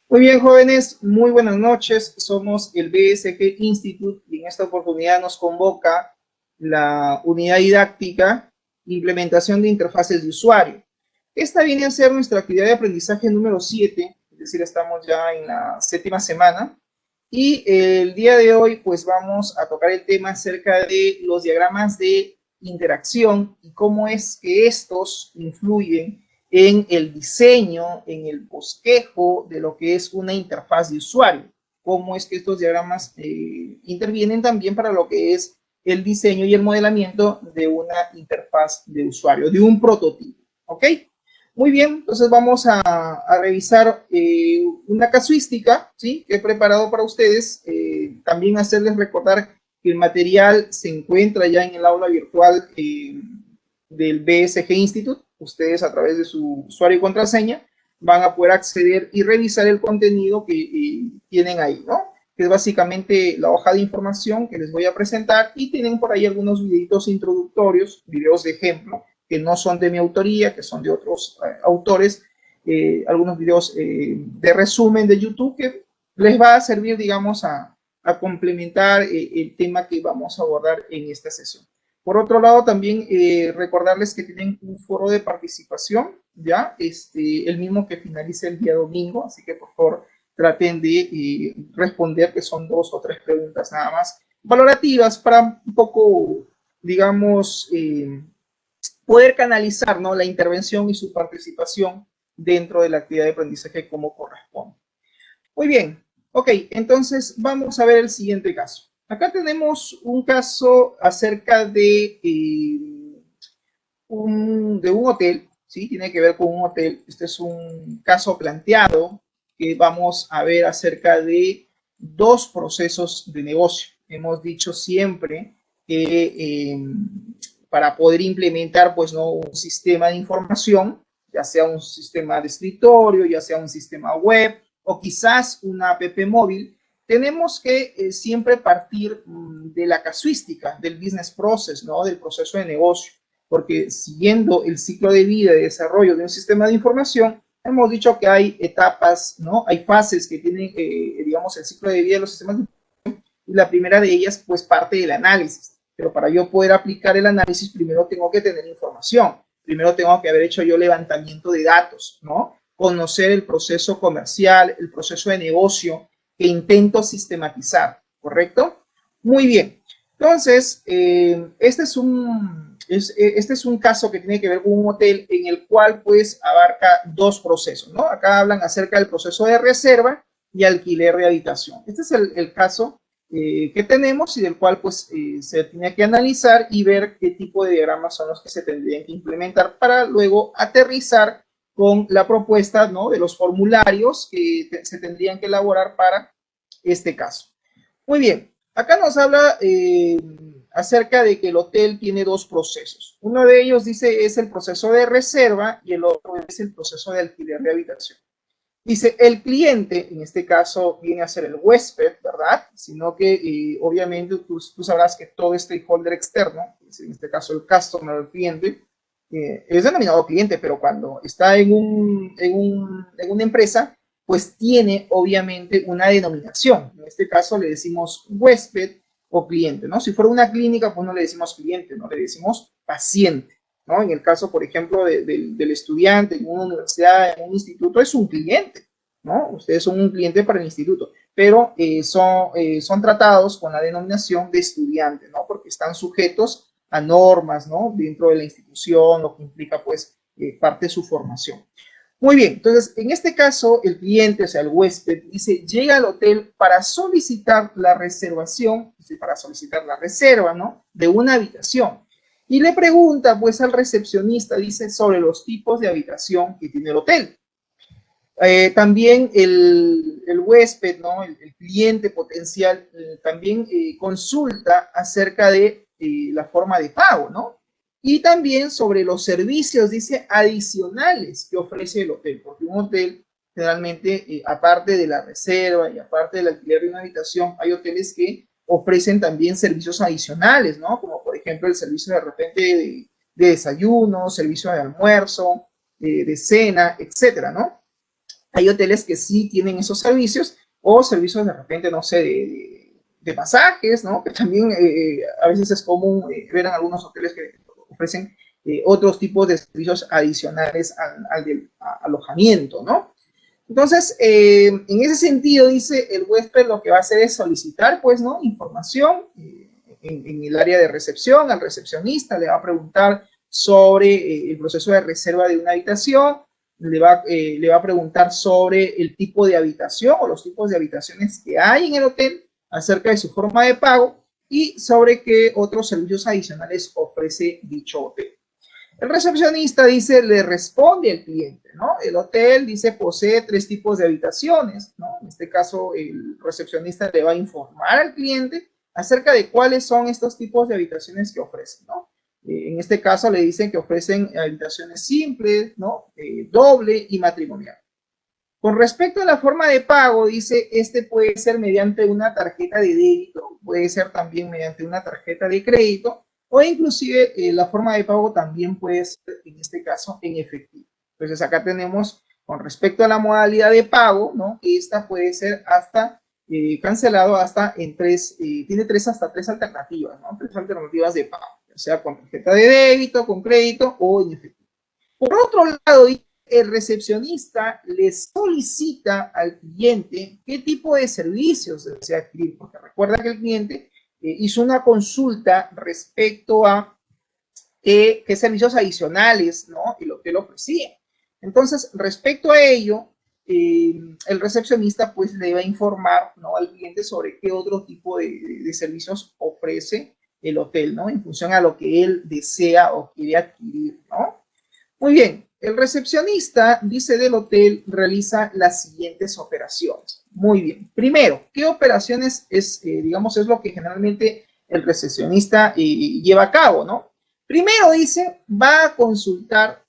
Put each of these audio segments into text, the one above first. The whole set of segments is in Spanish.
Muy bien, jóvenes, muy buenas noches. Somos el BSG Institute y en esta oportunidad nos convoca la unidad didáctica Implementación de interfaces de usuario. Esta viene a ser nuestra actividad de aprendizaje número 7, es decir, estamos ya en la séptima semana. Y el día de hoy, pues vamos a tocar el tema acerca de los diagramas de interacción y cómo es que estos influyen en el diseño, en el bosquejo de lo que es una interfaz de usuario. Cómo es que estos diagramas intervienen también para lo que es el diseño y el modelamiento de una interfaz de usuario, de un prototipo. ¿Ok? Muy bien, entonces vamos a revisar una casuística, ¿sí?, que he preparado para ustedes. También hacerles recordar que el material se encuentra ya en el aula virtual del BSG Institute. Ustedes a través de su usuario y contraseña van a poder acceder y revisar el contenido que tienen ahí, ¿no? Que es básicamente la hoja de información que les voy a presentar, y tienen por ahí algunos videitos introductorios, videos de ejemplo, que no son de mi autoría, que son de otros autores, algunos videos de resumen de YouTube que les va a servir, digamos, a complementar el tema que vamos a abordar en esta sesión. Por otro lado, también recordarles que tienen un foro de participación, ¿ya? El mismo que finaliza el día domingo, así que por favor traten de responder, que son 2 o 3 preguntas nada más, valorativas, para un poco, digamos, poder canalizar, ¿no?, la intervención y su participación dentro de la actividad de aprendizaje como corresponde. Muy bien, ok, entonces vamos a ver el siguiente caso. Acá tenemos un caso acerca de un hotel, ¿sí? Tiene que ver con un hotel. Este es un caso planteado que vamos a ver acerca de dos procesos de negocio. Hemos dicho siempre que para poder implementar, pues, ¿no?, un sistema de información, ya sea un sistema de escritorio, ya sea un sistema web o quizás una app móvil, tenemos que siempre partir de la casuística, del business process, ¿no?, del proceso de negocio, porque siguiendo el ciclo de vida y desarrollo de un sistema de información, hemos dicho que hay etapas, ¿no? Hay fases que tienen, digamos, el ciclo de vida de los sistemas de información, y la primera de ellas, pues, parte del análisis. Pero para yo poder aplicar el análisis, primero tengo que tener información, primero tengo que haber hecho yo levantamiento de datos, ¿no? Conocer el proceso comercial, el proceso de negocio que intento sistematizar, ¿correcto? Muy bien. Entonces, este es un caso que tiene que ver con un hotel en el cual, pues, abarca dos procesos, ¿no? Acá hablan acerca del proceso de reserva y alquiler de habitación. Este es el caso que tenemos, y del cual, pues, se tiene que analizar y ver qué tipo de diagramas son los que se tendrían que implementar para luego aterrizar con la propuesta, ¿no?, de los formularios que se tendrían que elaborar para este caso. Muy bien, acá nos habla acerca de que el hotel tiene dos procesos. Uno de ellos, dice, es el proceso de reserva, y el otro es el proceso de alquiler de habitación. Dice, el cliente, en este caso, viene a ser el huésped, ¿verdad? Sino que, obviamente, tú sabrás que todo stakeholder externo, en este caso el customer, el cliente, es denominado cliente, pero cuando está en una empresa, pues tiene, obviamente, una denominación. En este caso le decimos huésped o cliente, ¿no? Si fuera una clínica, pues no le decimos cliente, no le decimos paciente, ¿no? En el caso, por ejemplo, del estudiante en una universidad, en un instituto, es un cliente, ¿no? Ustedes son un cliente para el instituto, pero son tratados con la denominación de estudiante, ¿no? Porque están sujetos a normas, ¿no?, dentro de la institución, lo que implica, pues, parte de su formación. Muy bien, entonces, en este caso, el cliente, o sea, el huésped, dice, llega al hotel para solicitar la reservación, para solicitar la reserva, ¿no?, de una habitación. Y le pregunta, pues, al recepcionista, dice, sobre los tipos de habitación que tiene el hotel. También el huésped, ¿no?, el cliente potencial, también consulta acerca de la forma de pago, ¿no? Y también sobre los servicios, dice, adicionales que ofrece el hotel, porque un hotel generalmente, aparte de la reserva y aparte del alquiler de una habitación, hay hoteles que ofrecen también servicios adicionales, ¿no? Como por ejemplo el servicio de repente de desayuno, servicio de almuerzo, de cena, etcétera, ¿no? Hay hoteles que sí tienen esos servicios, o servicios de repente, no sé, de masajes, ¿no? Que también a veces es común ver en algunos hoteles que ofrecen otros tipos de servicios adicionales al del alojamiento, ¿no? Entonces, en ese sentido, dice el huésped, lo que va a hacer es solicitar, pues, ¿no? Información en el área de recepción, al recepcionista, le va a preguntar sobre el proceso de reserva de una habitación, le va a preguntar sobre el tipo de habitación o los tipos de habitaciones que hay en el hotel, acerca de su forma de pago y sobre qué otros servicios adicionales ofrece dicho hotel. El recepcionista dice, le responde al cliente, ¿no? El hotel dice posee 3 tipos de habitaciones, ¿no? En este caso, el recepcionista le va a informar al cliente acerca de cuáles son estos tipos de habitaciones que ofrecen, ¿no? En este caso le dicen que ofrecen habitaciones simples, ¿no? Doble y matrimonial. Con respecto a la forma de pago, dice, este puede ser mediante una tarjeta de débito, puede ser también mediante una tarjeta de crédito, o inclusive la forma de pago también puede ser, en este caso, en efectivo. Entonces acá tenemos, con respecto a la modalidad de pago, ¿no? Esta puede ser hasta cancelado hasta en 3, tiene 3 hasta 3 alternativas, ¿no? 3 alternativas de pago, ya sea con tarjeta de débito, con crédito o en efectivo. Por otro lado, el recepcionista le solicita al cliente qué tipo de servicios desea adquirir, porque recuerda que el cliente hizo una consulta respecto a qué servicios adicionales, ¿no? El hotel ofrecía. Entonces, respecto a ello, el recepcionista pues le va a informar, ¿no? Al cliente sobre qué otro tipo de servicios ofrece el hotel, ¿no? En función a lo que él desea o quiere adquirir, ¿no? Muy bien, el recepcionista, dice del hotel, realiza las siguientes operaciones. Muy bien, primero, ¿qué operaciones es, digamos, es lo que generalmente el recepcionista lleva a cabo, ¿no? Primero, dice, va a consultar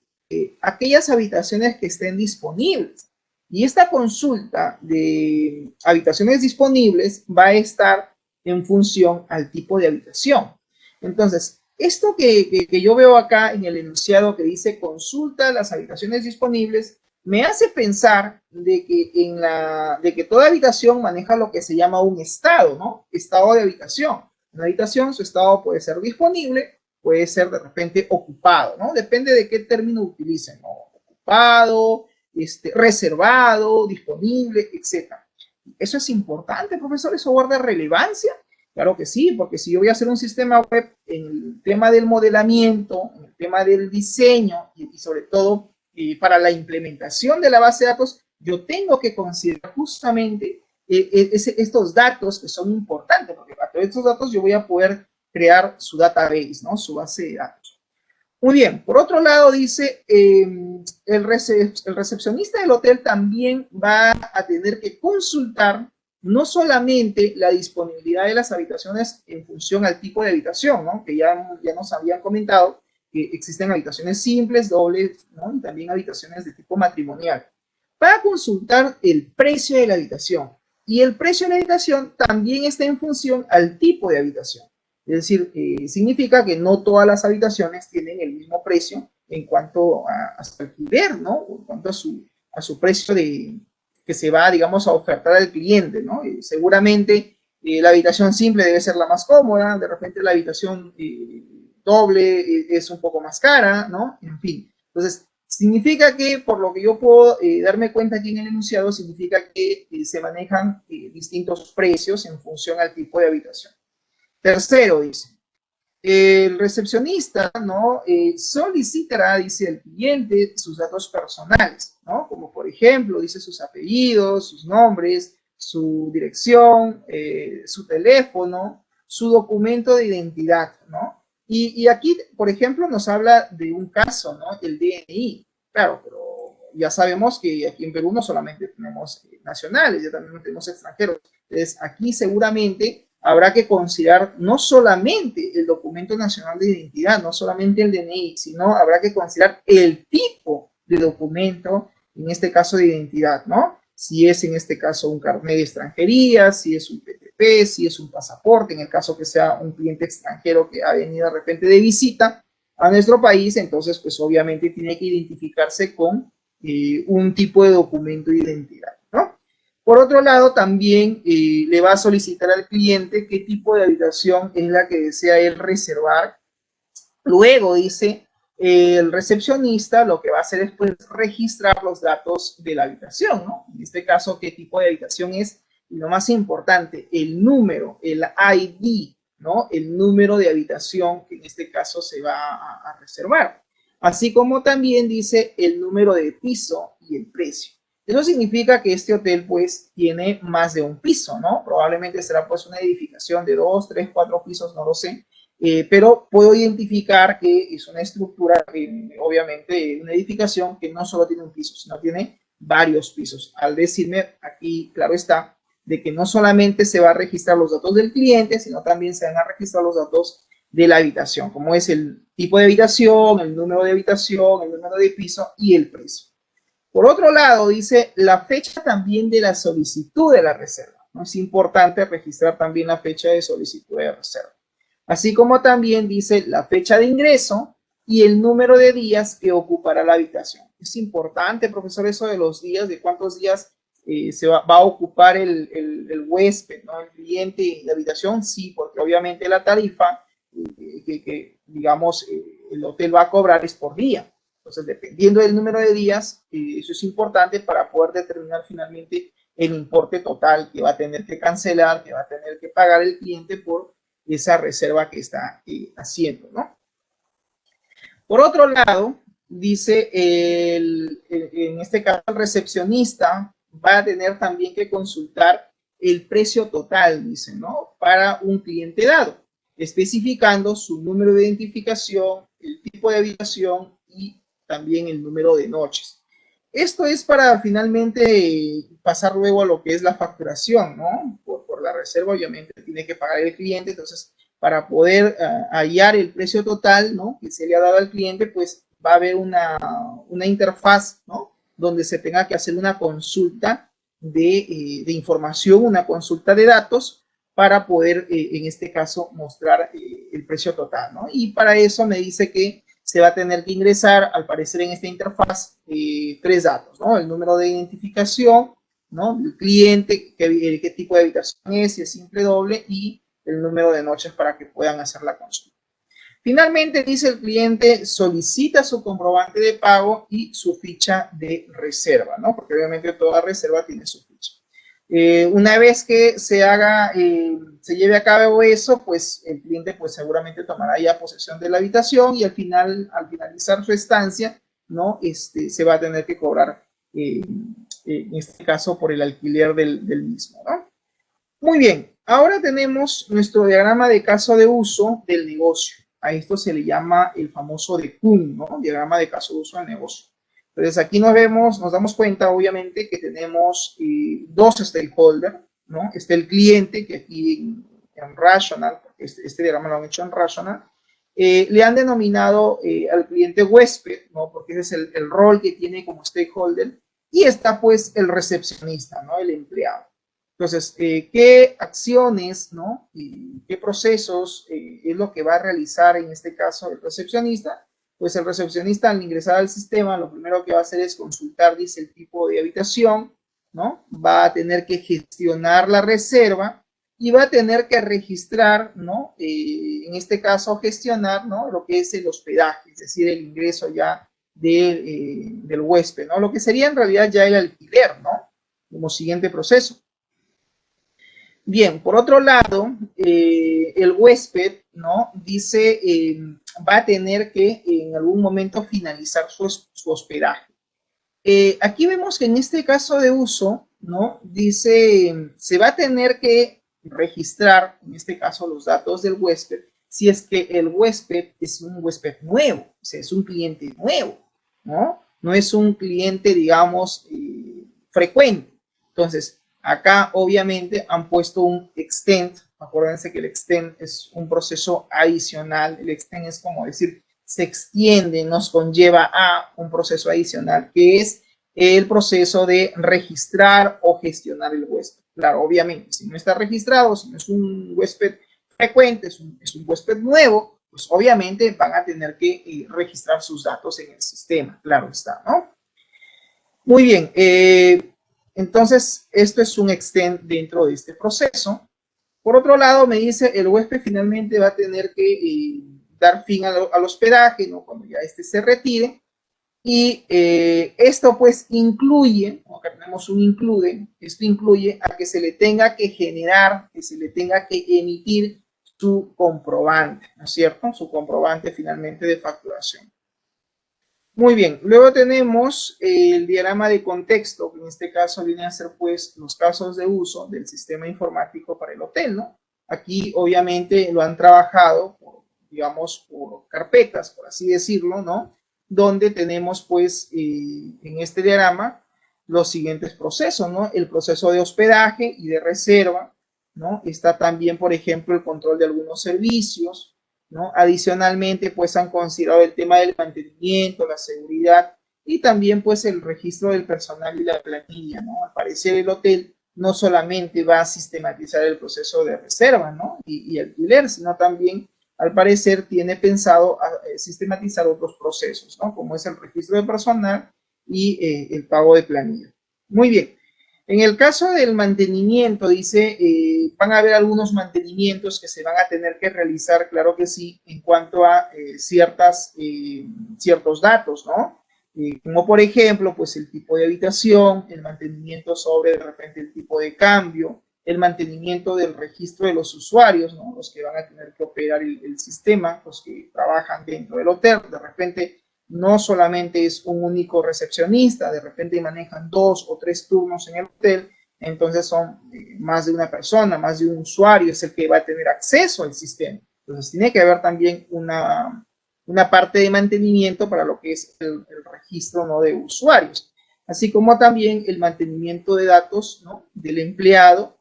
aquellas habitaciones que estén disponibles. Y esta consulta de habitaciones disponibles va a estar en función al tipo de habitación. Entonces, esto que yo veo acá en el enunciado que dice consulta las habitaciones disponibles, me hace pensar de que toda habitación maneja lo que se llama un estado, ¿no? Estado de habitación. Una habitación, su estado puede ser disponible, puede ser de repente ocupado, ¿no? Depende de qué término utilicen, ¿no? Ocupado, reservado, disponible, etc. Eso es importante, profesor, eso guarda relevancia. Claro que sí, porque si yo voy a hacer un sistema web en el tema del modelamiento, en el tema del diseño y sobre todo para la implementación de la base de datos, yo tengo que considerar justamente estos datos que son importantes, porque a través de estos datos yo voy a poder crear su database, ¿no? Su base de datos. Muy bien, por otro lado dice, el recepcionista del hotel también va a tener que consultar no solamente la disponibilidad de las habitaciones en función al tipo de habitación, ¿no? Que ya nos habían comentado que existen habitaciones simples, dobles, ¿no? Y también habitaciones de tipo matrimonial. Va a consultar el precio de la habitación. Y el precio de la habitación también está en función al tipo de habitación. Es decir, significa que no todas las habitaciones tienen el mismo precio en cuanto a su alquiler, ¿no? En cuanto a su precio que se va, digamos, a ofertar al cliente, ¿no? Seguramente la habitación simple debe ser la más cómoda, de repente la habitación doble es un poco más cara, ¿no? En fin. Entonces, significa que, por lo que yo puedo darme cuenta aquí en el enunciado, significa que se manejan distintos precios en función al tipo de habitación. Tercero, dice, el recepcionista, ¿no? Solicitará, dice el cliente, sus datos personales, ¿no? Como por ejemplo, dice sus apellidos, sus nombres, su dirección, su teléfono, su documento de identidad, ¿no? Y aquí, por ejemplo, nos habla de un caso, ¿no? El DNI. Claro, pero ya sabemos que aquí en Perú no solamente tenemos nacionales, ya también tenemos extranjeros. Entonces, aquí seguramente habrá que considerar no solamente el documento nacional de identidad, no solamente el DNI, sino habrá que considerar el tipo de documento, en este caso de identidad, ¿no? Si es en este caso un carnet de extranjería, si es un PTP, si es un pasaporte, en el caso que sea un cliente extranjero que ha venido de repente de visita a nuestro país, entonces pues obviamente tiene que identificarse con un tipo de documento de identidad, ¿no? Por otro lado, también le va a solicitar al cliente qué tipo de habitación es la que desea él reservar. Luego dice, el recepcionista lo que va a hacer es pues, registrar los datos de la habitación, ¿no? En este caso, qué tipo de habitación es, y lo más importante, el número, el ID, ¿no? El número de habitación que en este caso se va a reservar. Así como también dice el número de piso y el precio. Eso significa que este hotel pues tiene más de un piso, ¿no? Probablemente será pues una edificación de 2, 3, 4 pisos, no lo sé. Pero puedo identificar que es una estructura, obviamente una edificación que no solo tiene un piso, sino tiene varios pisos. Al decirme aquí, claro está, de que no solamente se va a registrar los datos del cliente, sino también se van a registrar los datos de la habitación, como es el tipo de habitación, el número de habitación, el número de piso y el precio. Por otro lado, dice la fecha también de la solicitud de la reserva, ¿no? Es importante registrar también la fecha de solicitud de reserva. Así como también dice la fecha de ingreso y el número de días que ocupará la habitación. Es importante, profesor, eso de los días, de cuántos días va a ocupar el huésped, ¿no? El cliente y la habitación, sí, porque obviamente la tarifa que digamos, el hotel va a cobrar es por día. Entonces, dependiendo del número de días, eso es importante para poder determinar finalmente el importe total que va a tener que cancelar, que va a tener que pagar el cliente por esa reserva que está haciendo, ¿no? Por otro lado, dice, en este caso, el recepcionista va a tener también que consultar el precio total, dice, ¿no? Para un cliente dado, especificando su número de identificación, el tipo de habitación y también el número de noches. Esto es para finalmente pasar luego a lo que es la facturación, ¿no? Por la reserva, obviamente, tiene que pagar el cliente, entonces para poder hallar el precio total, ¿no? Que se le ha dado al cliente, pues va a haber una interfaz, ¿no? Donde se tenga que hacer una consulta de información, una consulta de datos para poder, en este caso, mostrar el precio total, ¿no? Y para eso me dice que se va a tener que ingresar, al parecer en esta interfaz, 3 datos, ¿no? El número de identificación, ¿no? El cliente, qué tipo de habitación es, si es simple, doble, y el número de noches para que puedan hacer la consulta. Finalmente, dice el cliente, solicita su comprobante de pago y su ficha de reserva, ¿no? Porque obviamente toda reserva tiene su ficha. Una vez que se haga, se lleve a cabo eso, pues el cliente pues seguramente tomará ya posesión de la habitación y al finalizar su estancia, ¿no? Se va a tener que cobrar, en este caso, por el alquiler del mismo, ¿no? Muy bien, ahora tenemos nuestro diagrama de caso de uso del negocio. A esto se le llama el famoso DCUN, ¿no? Diagrama de caso de uso del negocio. Entonces aquí nos damos cuenta obviamente que tenemos dos stakeholders, ¿no? Está el cliente, que aquí en Rational, este diagrama lo han hecho en Rational, le han denominado al cliente huésped, ¿no? Porque ese es el rol que tiene como stakeholder, y está pues el recepcionista, ¿no? El empleado. Entonces, ¿qué acciones, ¿no? ¿Qué procesos es lo que va a realizar en este caso el recepcionista? Pues el recepcionista al ingresar al sistema, lo primero que va a hacer es consultar, dice, el tipo de habitación, ¿no? Va a tener que gestionar la reserva y va a tener que registrar, ¿no? En este caso, gestionar, ¿no? Lo que es el hospedaje, es decir, el ingreso ya del huésped, ¿no? Lo que sería en realidad ya el alquiler, ¿no? Como siguiente proceso. Bien, por otro lado, el huésped, ¿no? Dice, va a tener que en algún momento finalizar su hospedaje. Aquí vemos que en este caso de uso, ¿no? Dice, se va a tener que registrar, en este caso, los datos del huésped, si es que el huésped es un huésped nuevo, o sea, es un cliente nuevo, ¿no? No es un cliente, digamos, frecuente. Entonces, acá obviamente han puesto un extend. Acuérdense que el extend es un proceso adicional. El extend es como decir, se extiende, nos conlleva a un proceso adicional, que es el proceso de registrar o gestionar el huésped. Claro, obviamente, si no está registrado, si no es un huésped frecuente, es un huésped nuevo, pues obviamente van a tener que registrar sus datos en el sistema. Claro está, ¿no? Muy bien, entonces esto es un extend dentro de este proceso. Por otro lado, me dice el huésped finalmente va a tener que dar fin al hospedaje, ¿no? Cuando ya este se retire. Y esto pues incluye, acá tenemos un include, esto incluye a que se le tenga que generar, que se le tenga que emitir su comprobante, ¿no es cierto? Su comprobante finalmente de facturación. Muy bien, luego tenemos el diagrama de contexto, que en este caso viene a ser pues los casos de uso del sistema informático para el hotel, ¿no? Aquí obviamente lo han trabajado, digamos, por carpetas, por así decirlo, ¿no? Donde tenemos pues en este diagrama los siguientes procesos, ¿no? El proceso de hospedaje y de reserva, ¿no? Está también, por ejemplo, el control de algunos servicios, ¿no? Adicionalmente, pues han considerado el tema del mantenimiento, la seguridad y también pues el registro del personal y la planilla, ¿no? Al parecer el hotel no solamente va a sistematizar el proceso de reserva, ¿no? Y alquiler, sino también al parecer tiene pensado sistematizar otros procesos, ¿no? Como es el registro de personal y el pago de planilla. Muy bien. En el caso del mantenimiento, dice, van a haber algunos mantenimientos que se van a tener que realizar, claro que sí, en cuanto a ciertos datos, ¿no? Como por ejemplo, pues el tipo de habitación, el mantenimiento sobre de repente el tipo de cambio, el mantenimiento del registro de los usuarios, ¿no? Los que van a tener que operar el sistema, los que trabajan dentro del hotel, de repente no solamente es un único recepcionista, de repente manejan 2 o 3 turnos en el hotel, entonces son más de una persona, más de un usuario es el que va a tener acceso al sistema. Entonces tiene que haber también una parte de mantenimiento para lo que es el registro, ¿no? De usuarios, así como también el mantenimiento de datos, ¿no? Del empleado.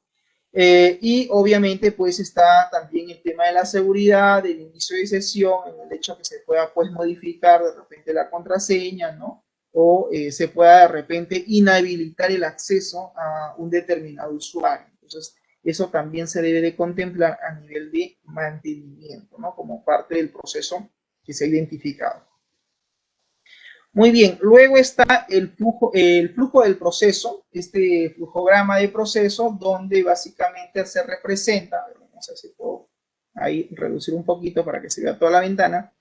Y obviamente pues está también el tema de la seguridad, del inicio de sesión, en el hecho que se pueda pues modificar de repente la contraseña, ¿no? O se pueda de repente inhabilitar el acceso a un determinado usuario. Entonces, eso también se debe de contemplar a nivel de mantenimiento, ¿no? Como parte del proceso que se ha identificado. Muy bien, luego está el flujo del proceso, este flujograma de proceso, donde básicamente se representa, vamos a ver si puedo ahí reducir un poquito para que se vea toda la ventana,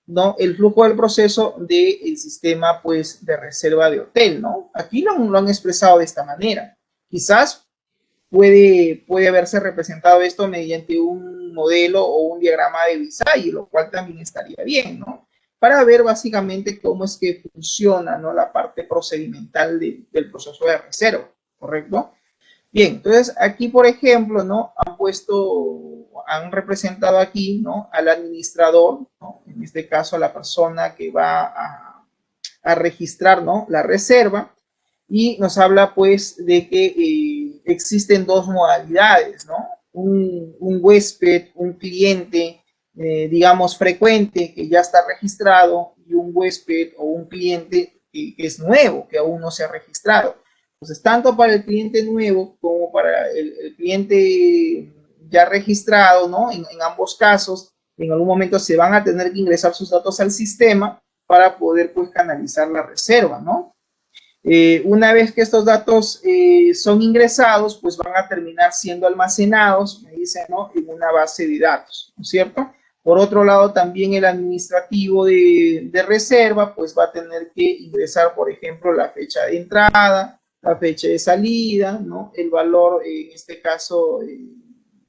¿no? El flujo del proceso del sistema, pues, de reserva de hotel, ¿no? Aquí lo han expresado de esta manera. Quizás puede haberse representado esto mediante un modelo o un diagrama de Visay, lo cual también estaría bien, ¿no? Para ver básicamente cómo es que funciona, ¿no? La parte procedimental del proceso de reserva, ¿correcto? Bien, entonces aquí, por ejemplo, ¿no? Han representado aquí, ¿no? Al administrador, ¿no? En este caso a la persona que va a registrar, ¿no? La reserva, y nos habla pues de que existen dos modalidades, ¿no? Un huésped, un cliente, digamos, frecuente que ya está registrado, y un huésped o un cliente que es nuevo, que aún no se ha registrado. Entonces, tanto para el cliente nuevo como para el cliente ya registrado, ¿no? En ambos casos, en algún momento se van a tener que ingresar sus datos al sistema para poder pues canalizar la reserva, ¿no? Una vez que estos datos son ingresados, pues van a terminar siendo almacenados, me dicen, ¿no? En una base de datos, ¿no es cierto? Por otro lado, también el administrativo de reserva, pues va a tener que ingresar, por ejemplo, la fecha de entrada, la fecha de salida, ¿no? El valor, en este caso,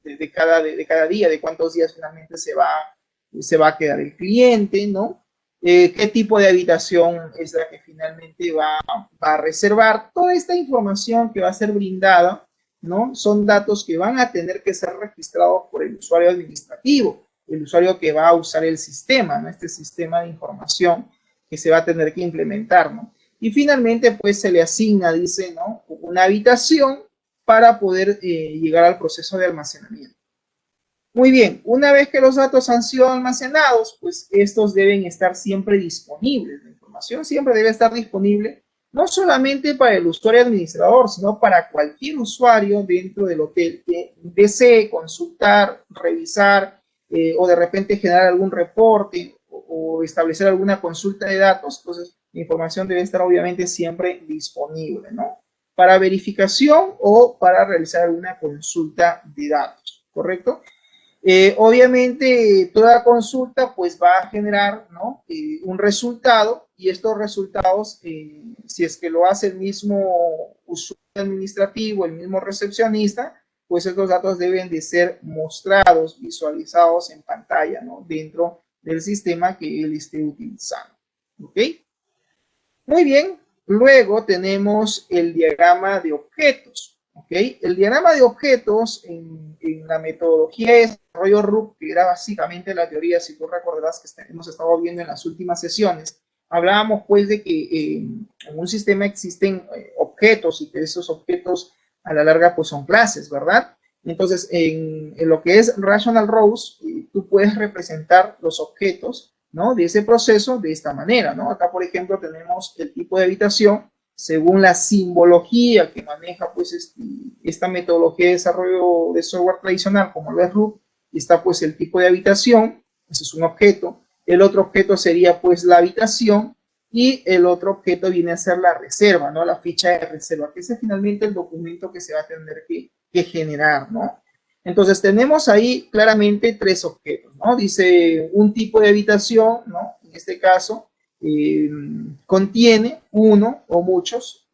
de cada día, de cuántos días finalmente se va a quedar el cliente, ¿no? Qué tipo de habitación es la que finalmente va a reservar. Toda esta información que va a ser brindada, ¿no? Son datos que van a tener que ser registrados por el usuario administrativo, el usuario que va a usar el sistema, ¿no? Este sistema de información que se va a tener que implementar, ¿no? Y finalmente, pues se le asigna, dice, ¿no? Una habitación para poder llegar al proceso de almacenamiento. Muy bien, una vez que los datos han sido almacenados, pues estos deben estar siempre disponibles. La información siempre debe estar disponible, no solamente para el usuario administrador, sino para cualquier usuario dentro del hotel que desee consultar, revisar o de repente generar algún reporte o establecer alguna consulta de datos. Entonces, La información debe estar obviamente siempre disponible, ¿no? Para verificación o para realizar una consulta de datos, ¿correcto? Obviamente toda consulta pues va a generar, ¿no? Un resultado, y estos resultados, si es que lo hace el mismo usuario administrativo, el mismo recepcionista, pues estos datos deben de ser mostrados, visualizados en pantalla, ¿no? Dentro del sistema que él esté utilizando. ¿Ok? Muy bien. Luego tenemos el diagrama de objetos. ¿Okay? El diagrama de objetos en la metodología de desarrollo RUP, que era básicamente la teoría, si tú recordarás que hemos estado viendo en las últimas sesiones, hablábamos pues de que en un sistema existen objetos y que esos objetos a la larga pues son clases, ¿verdad? Entonces, en lo que es Rational Rows, tú puedes representar los objetos, ¿no? De ese proceso de esta manera, ¿no? Acá, por ejemplo, tenemos el tipo de habitación según la simbología que maneja pues esta metodología de desarrollo de software tradicional como lo es RUP. Está pues el tipo de habitación, ese es un objeto. El otro objeto sería pues la habitación, y el otro objeto viene a ser la reserva, ¿no? La ficha de reserva, que es finalmente el documento que se va a tener que generar, ¿no? Entonces tenemos ahí claramente tres objetos, ¿no? Dice un tipo de habitación, ¿no? En este caso, contiene uno o muchos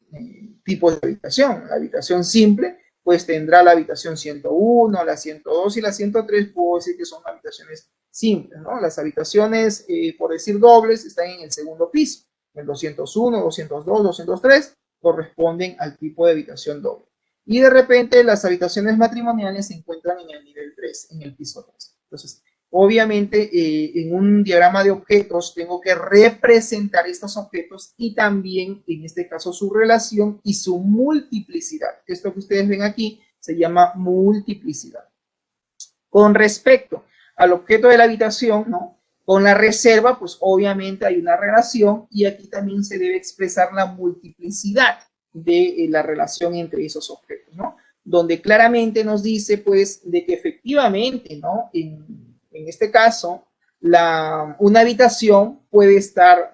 tipos de habitación. La habitación simple, pues tendrá la habitación 101, la 102 y la 103, puedo decir que son habitaciones simples, ¿no? Las habitaciones, por decir dobles, están en el segundo piso. El 201, 202, 203 corresponden al tipo de habitación doble. Y de repente las habitaciones matrimoniales se encuentran en el nivel 3, en el piso 3. Entonces, obviamente, en un diagrama de objetos tengo que representar estos objetos y también, en este caso, su relación y su multiplicidad. Esto que ustedes ven aquí se llama multiplicidad. Con respecto al objeto de la habitación, ¿no? Con la reserva, pues obviamente hay una relación, y aquí también se debe expresar la multiplicidad de la relación entre esos objetos, ¿no? Donde claramente nos dice, pues, de que efectivamente, ¿no? En este caso, una habitación puede estar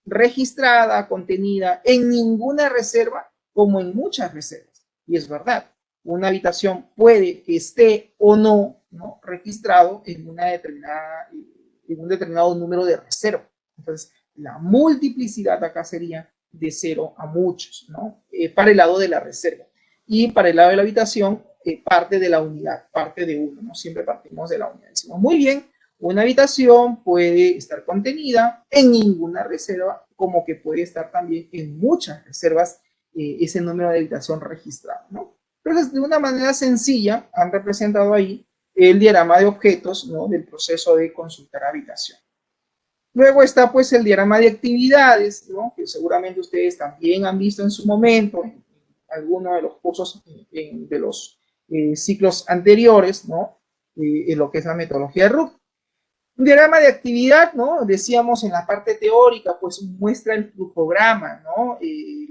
registrada, contenida en ninguna reserva como en muchas reservas. Y es verdad, una habitación puede que esté o no, ¿no? registrado en un determinado número de reservas. Entonces, la multiplicidad acá sería de 0 a muchos, ¿no? Para el lado de la reserva. Y para el lado de la habitación, parte de la unidad, parte de 1, ¿no? Siempre partimos de la unidad. Decimos, muy bien, una habitación puede estar contenida en ninguna reserva, como que puede estar también en muchas reservas ese número de habitación registrado, ¿no? Entonces, de una manera sencilla, han representado ahí el diagrama de objetos, ¿no? Del proceso de consultar habitación. Luego está pues el diagrama de actividades, ¿no? Que seguramente ustedes también han visto en su momento en alguno de los cursos de los ciclos anteriores, ¿no? En lo que es la metodología RUP. Un diagrama de actividad, ¿no? Decíamos en la parte teórica, pues muestra el flujograma, ¿no?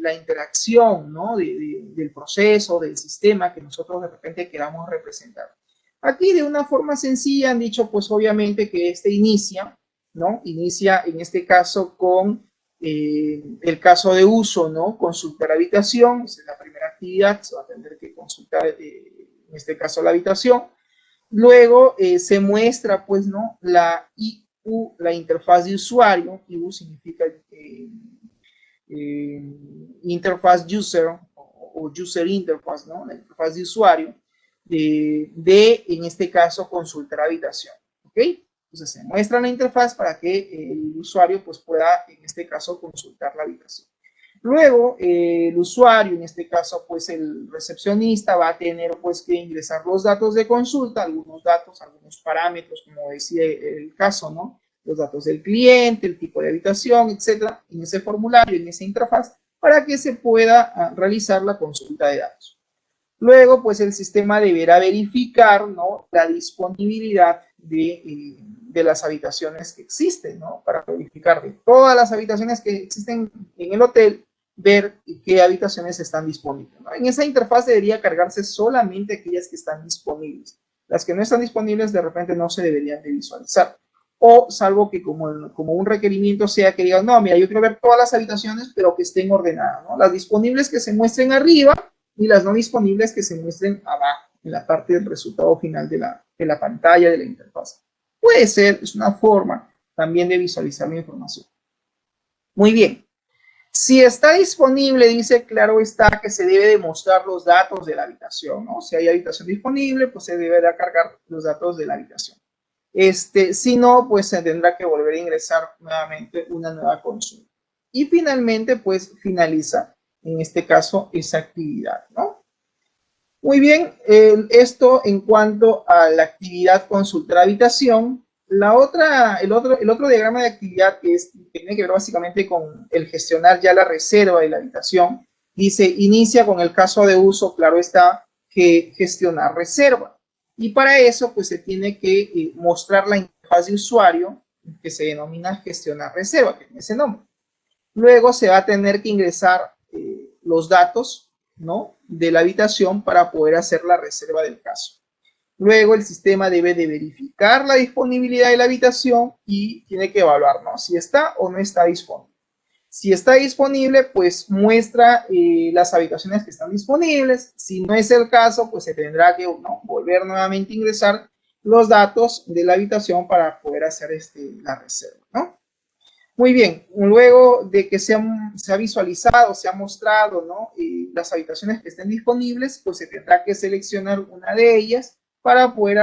La interacción, ¿no? Del proceso, del sistema que nosotros de repente queramos representar. Aquí de una forma sencilla han dicho, pues obviamente que este inicia, ¿no? Inicia en este caso con el caso de uso, ¿no? Consultar habitación, esa es la primera actividad, se va a tener que consultar en este caso la habitación. Luego se muestra, pues, ¿no? La IU, la interfaz de usuario. IU significa interfaz user o user interface, ¿no? La interfaz de usuario en este caso, consultar habitación. ¿Ok? Entonces se muestra la interfaz para que el usuario pues pueda, en este caso, consultar la habitación. Luego, el usuario, en este caso, pues el recepcionista va a tener pues que ingresar los datos de consulta, algunos datos, algunos parámetros, como decía el caso, ¿no? Los datos del cliente, el tipo de habitación, etcétera, en ese formulario, en esa interfaz, para que se pueda realizar la consulta de datos. Luego, pues el sistema deberá verificar, ¿no? La disponibilidad de las habitaciones que existen, ¿no? Para verificar de todas las habitaciones que existen en el hotel, ver qué habitaciones están disponibles, ¿no? En esa interfaz debería cargarse solamente aquellas que están disponibles. Las que no están disponibles de repente no se deberían de visualizar. o salvo que como un requerimiento sea que digan, no, mira, yo quiero ver todas las habitaciones, pero que estén ordenadas, ¿no? Las disponibles que se muestren arriba y las no disponibles que se muestren abajo, en la parte del resultado final de la pantalla de la interfaz. Puede ser, es una forma también de visualizar la información. Muy bien. Si está disponible, dice, claro está que se debe de mostrar los datos de la habitación, ¿no? Si hay habitación disponible, pues se debe de cargar los datos de la habitación. Si no, pues se tendrá que volver a ingresar nuevamente una nueva consulta. Y finalmente, pues finaliza, en este caso, esa actividad, ¿no? Muy bien, esto en cuanto a la actividad consultar habitación. El otro diagrama de actividad que tiene que ver básicamente con el gestionar ya la reserva de la habitación, dice, inicia con el caso de uso, claro está, que gestionar reserva. Y para eso, pues se tiene que mostrar la interfaz de usuario, que se denomina gestionar reserva, que tiene ese nombre. Luego se va a tener que ingresar los datos, ¿no?, de la habitación para poder hacer la reserva del caso. Luego el sistema debe de verificar la disponibilidad de la habitación y tiene que evaluar, ¿no?, si está o no está disponible. Si está disponible, pues muestra las habitaciones que están disponibles. Si no es el caso, pues se tendrá que, ¿no?, volver nuevamente a ingresar los datos de la habitación para poder hacer la reserva, ¿no? Muy bien, luego de que se ha visualizado, se ha mostrado, ¿no?, las habitaciones que estén disponibles, pues se tendrá que seleccionar una de ellas para poder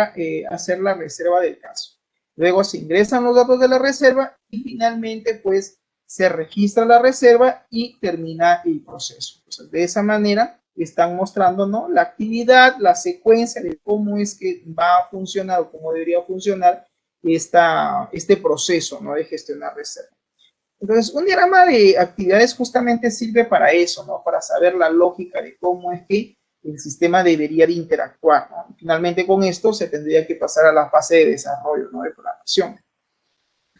hacer la reserva del caso. Luego se ingresan los datos de la reserva y finalmente pues se registra la reserva y termina el proceso. Entonces, de esa manera están mostrando, ¿no?, la actividad, la secuencia de cómo es que va a funcionar o cómo debería funcionar este proceso, ¿no?, de gestionar reserva. Entonces, un diagrama de actividades justamente sirve para eso, ¿no?, para saber la lógica de cómo es que el sistema debería de interactuar, ¿no? Finalmente, con esto se tendría que pasar a la fase de desarrollo, ¿no?, de programación.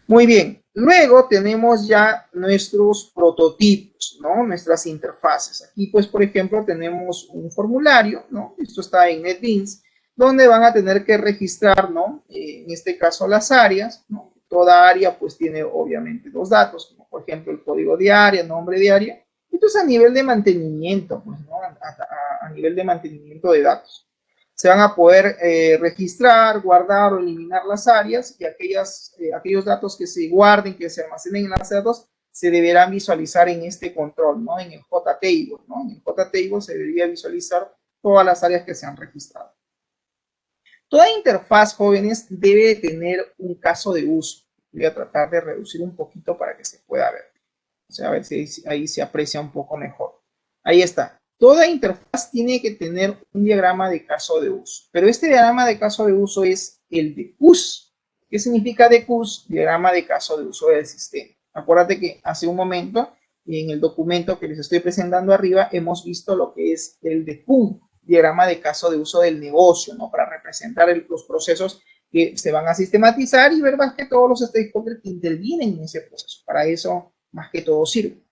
Muy bien, luego tenemos ya nuestros prototipos, ¿no?, nuestras interfaces. Aquí, pues, por ejemplo, tenemos un formulario, ¿no? Esto está en NetBeans, donde van a tener que registrar, ¿no?, en este caso las áreas, ¿no? Toda área, pues, tiene obviamente dos datos, como por ejemplo el código de área, nombre de área. Entonces, a nivel de mantenimiento, pues, ¿no?, a nivel de mantenimiento de datos. Se van a poder registrar, guardar o eliminar las áreas y aquellos datos que se guarden, que se almacenen en las datos, se deberán visualizar en este control, ¿no?, en el JTable, ¿no? En el JTable se debería visualizar todas las áreas que se han registrado. Toda interfaz, jóvenes, debe tener un caso de uso. Voy a tratar de reducir un poquito para que se pueda ver. O sea, a ver si ahí se aprecia un poco mejor. Ahí está. Toda interfaz tiene que tener un diagrama de caso de uso. Pero este diagrama de caso de uso es el de CUS. ¿Qué significa de CUS? Diagrama de caso de uso del sistema. Acuérdate que hace un momento, en el documento que les estoy presentando arriba, hemos visto lo que es el de CUM, diagrama de caso de uso del negocio, ¿no?, para representar los procesos que se van a sistematizar y ver más que todos los stakeholders que intervienen en ese proceso. Para eso, más que todo, sirve.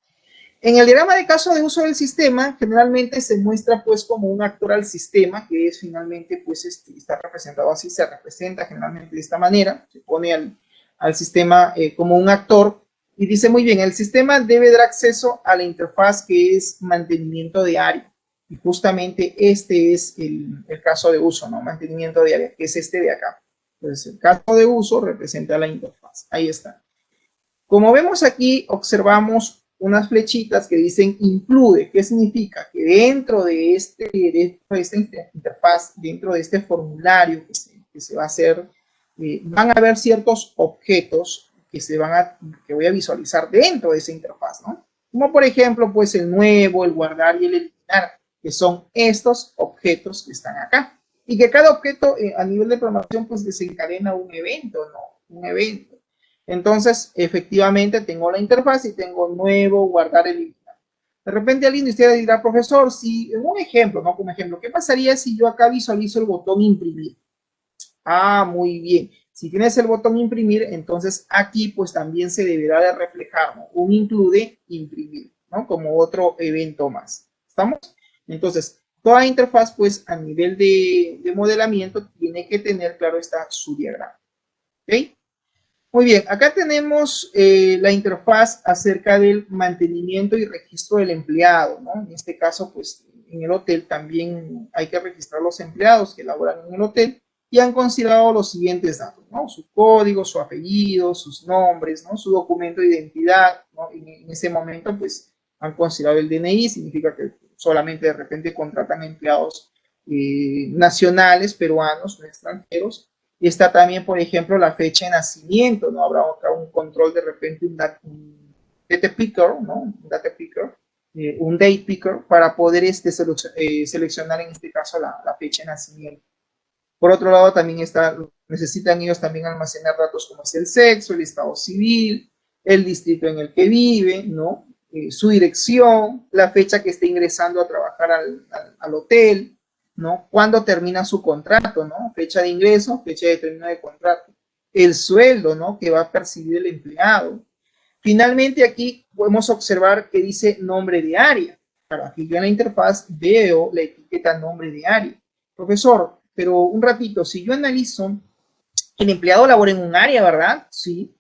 En el diagrama de caso de uso del sistema, generalmente se muestra pues como un actor al sistema, que es finalmente pues está representado así, se representa generalmente de esta manera, se pone al sistema como un actor y dice muy bien, el sistema debe dar acceso a la interfaz que es mantenimiento de área. Y justamente este es el caso de uso, ¿no?, mantenimiento de área, que es este de acá. Entonces, el caso de uso representa la interfaz. Ahí está. Como vemos aquí, observamos unas flechitas que dicen include. ¿Qué significa? Que dentro de esta interfaz, dentro de este formulario que se va a hacer, van a haber ciertos objetos que voy a visualizar dentro de esa interfaz, ¿no? Como por ejemplo, pues el nuevo, el guardar y el eliminar, que son estos objetos que están acá. Y que cada objeto a nivel de programación pues desencadena un evento, ¿no? Un evento. Entonces, efectivamente, tengo la interfaz y tengo nuevo, guardar, eliminar. De repente alguien de ustedes dirá, profesor, si, un ejemplo, ¿no? Como ejemplo, ¿qué pasaría si yo acá visualizo el botón imprimir? Ah, muy bien. Si tienes el botón imprimir, entonces aquí pues también se deberá de reflejar, ¿no?, un include imprimir, ¿no?, como otro evento más. ¿Estamos? Entonces, toda interfaz pues a nivel de modelamiento tiene que tener, claro está, su diagrama. ¿Ok? Muy bien, acá tenemos la interfaz acerca del mantenimiento y registro del empleado, ¿no? En este caso, pues en el hotel también hay que registrar los empleados que laboran en el hotel y han considerado los siguientes datos, ¿no? Su código, su apellido, sus nombres, ¿no? Su documento de identidad, ¿no? En ese momento, pues han considerado el DNI, significa que solamente de repente contratan empleados nacionales, peruanos o extranjeros. Y está también, por ejemplo, la fecha de nacimiento, ¿no? Habrá acá un control de repente, un data picker, ¿no? Un data picker, un date picker, para poder seleccionar en este caso la fecha de nacimiento. Por otro lado, también necesitan ellos también almacenar datos como es el sexo, el estado civil, el distrito en el que vive, ¿no? Su dirección, la fecha que esté ingresando a trabajar al hotel, ¿no? Cuándo termina su contrato, ¿no? Fecha de ingreso, fecha de término de contrato, el sueldo, ¿no? Que va a percibir el empleado. Finalmente, aquí podemos observar que dice nombre de área. Claro, aquí yo en la interfaz veo la etiqueta nombre de área. Profesor, pero un ratito, si yo analizo, el empleado labora en un área, ¿verdad? Sí.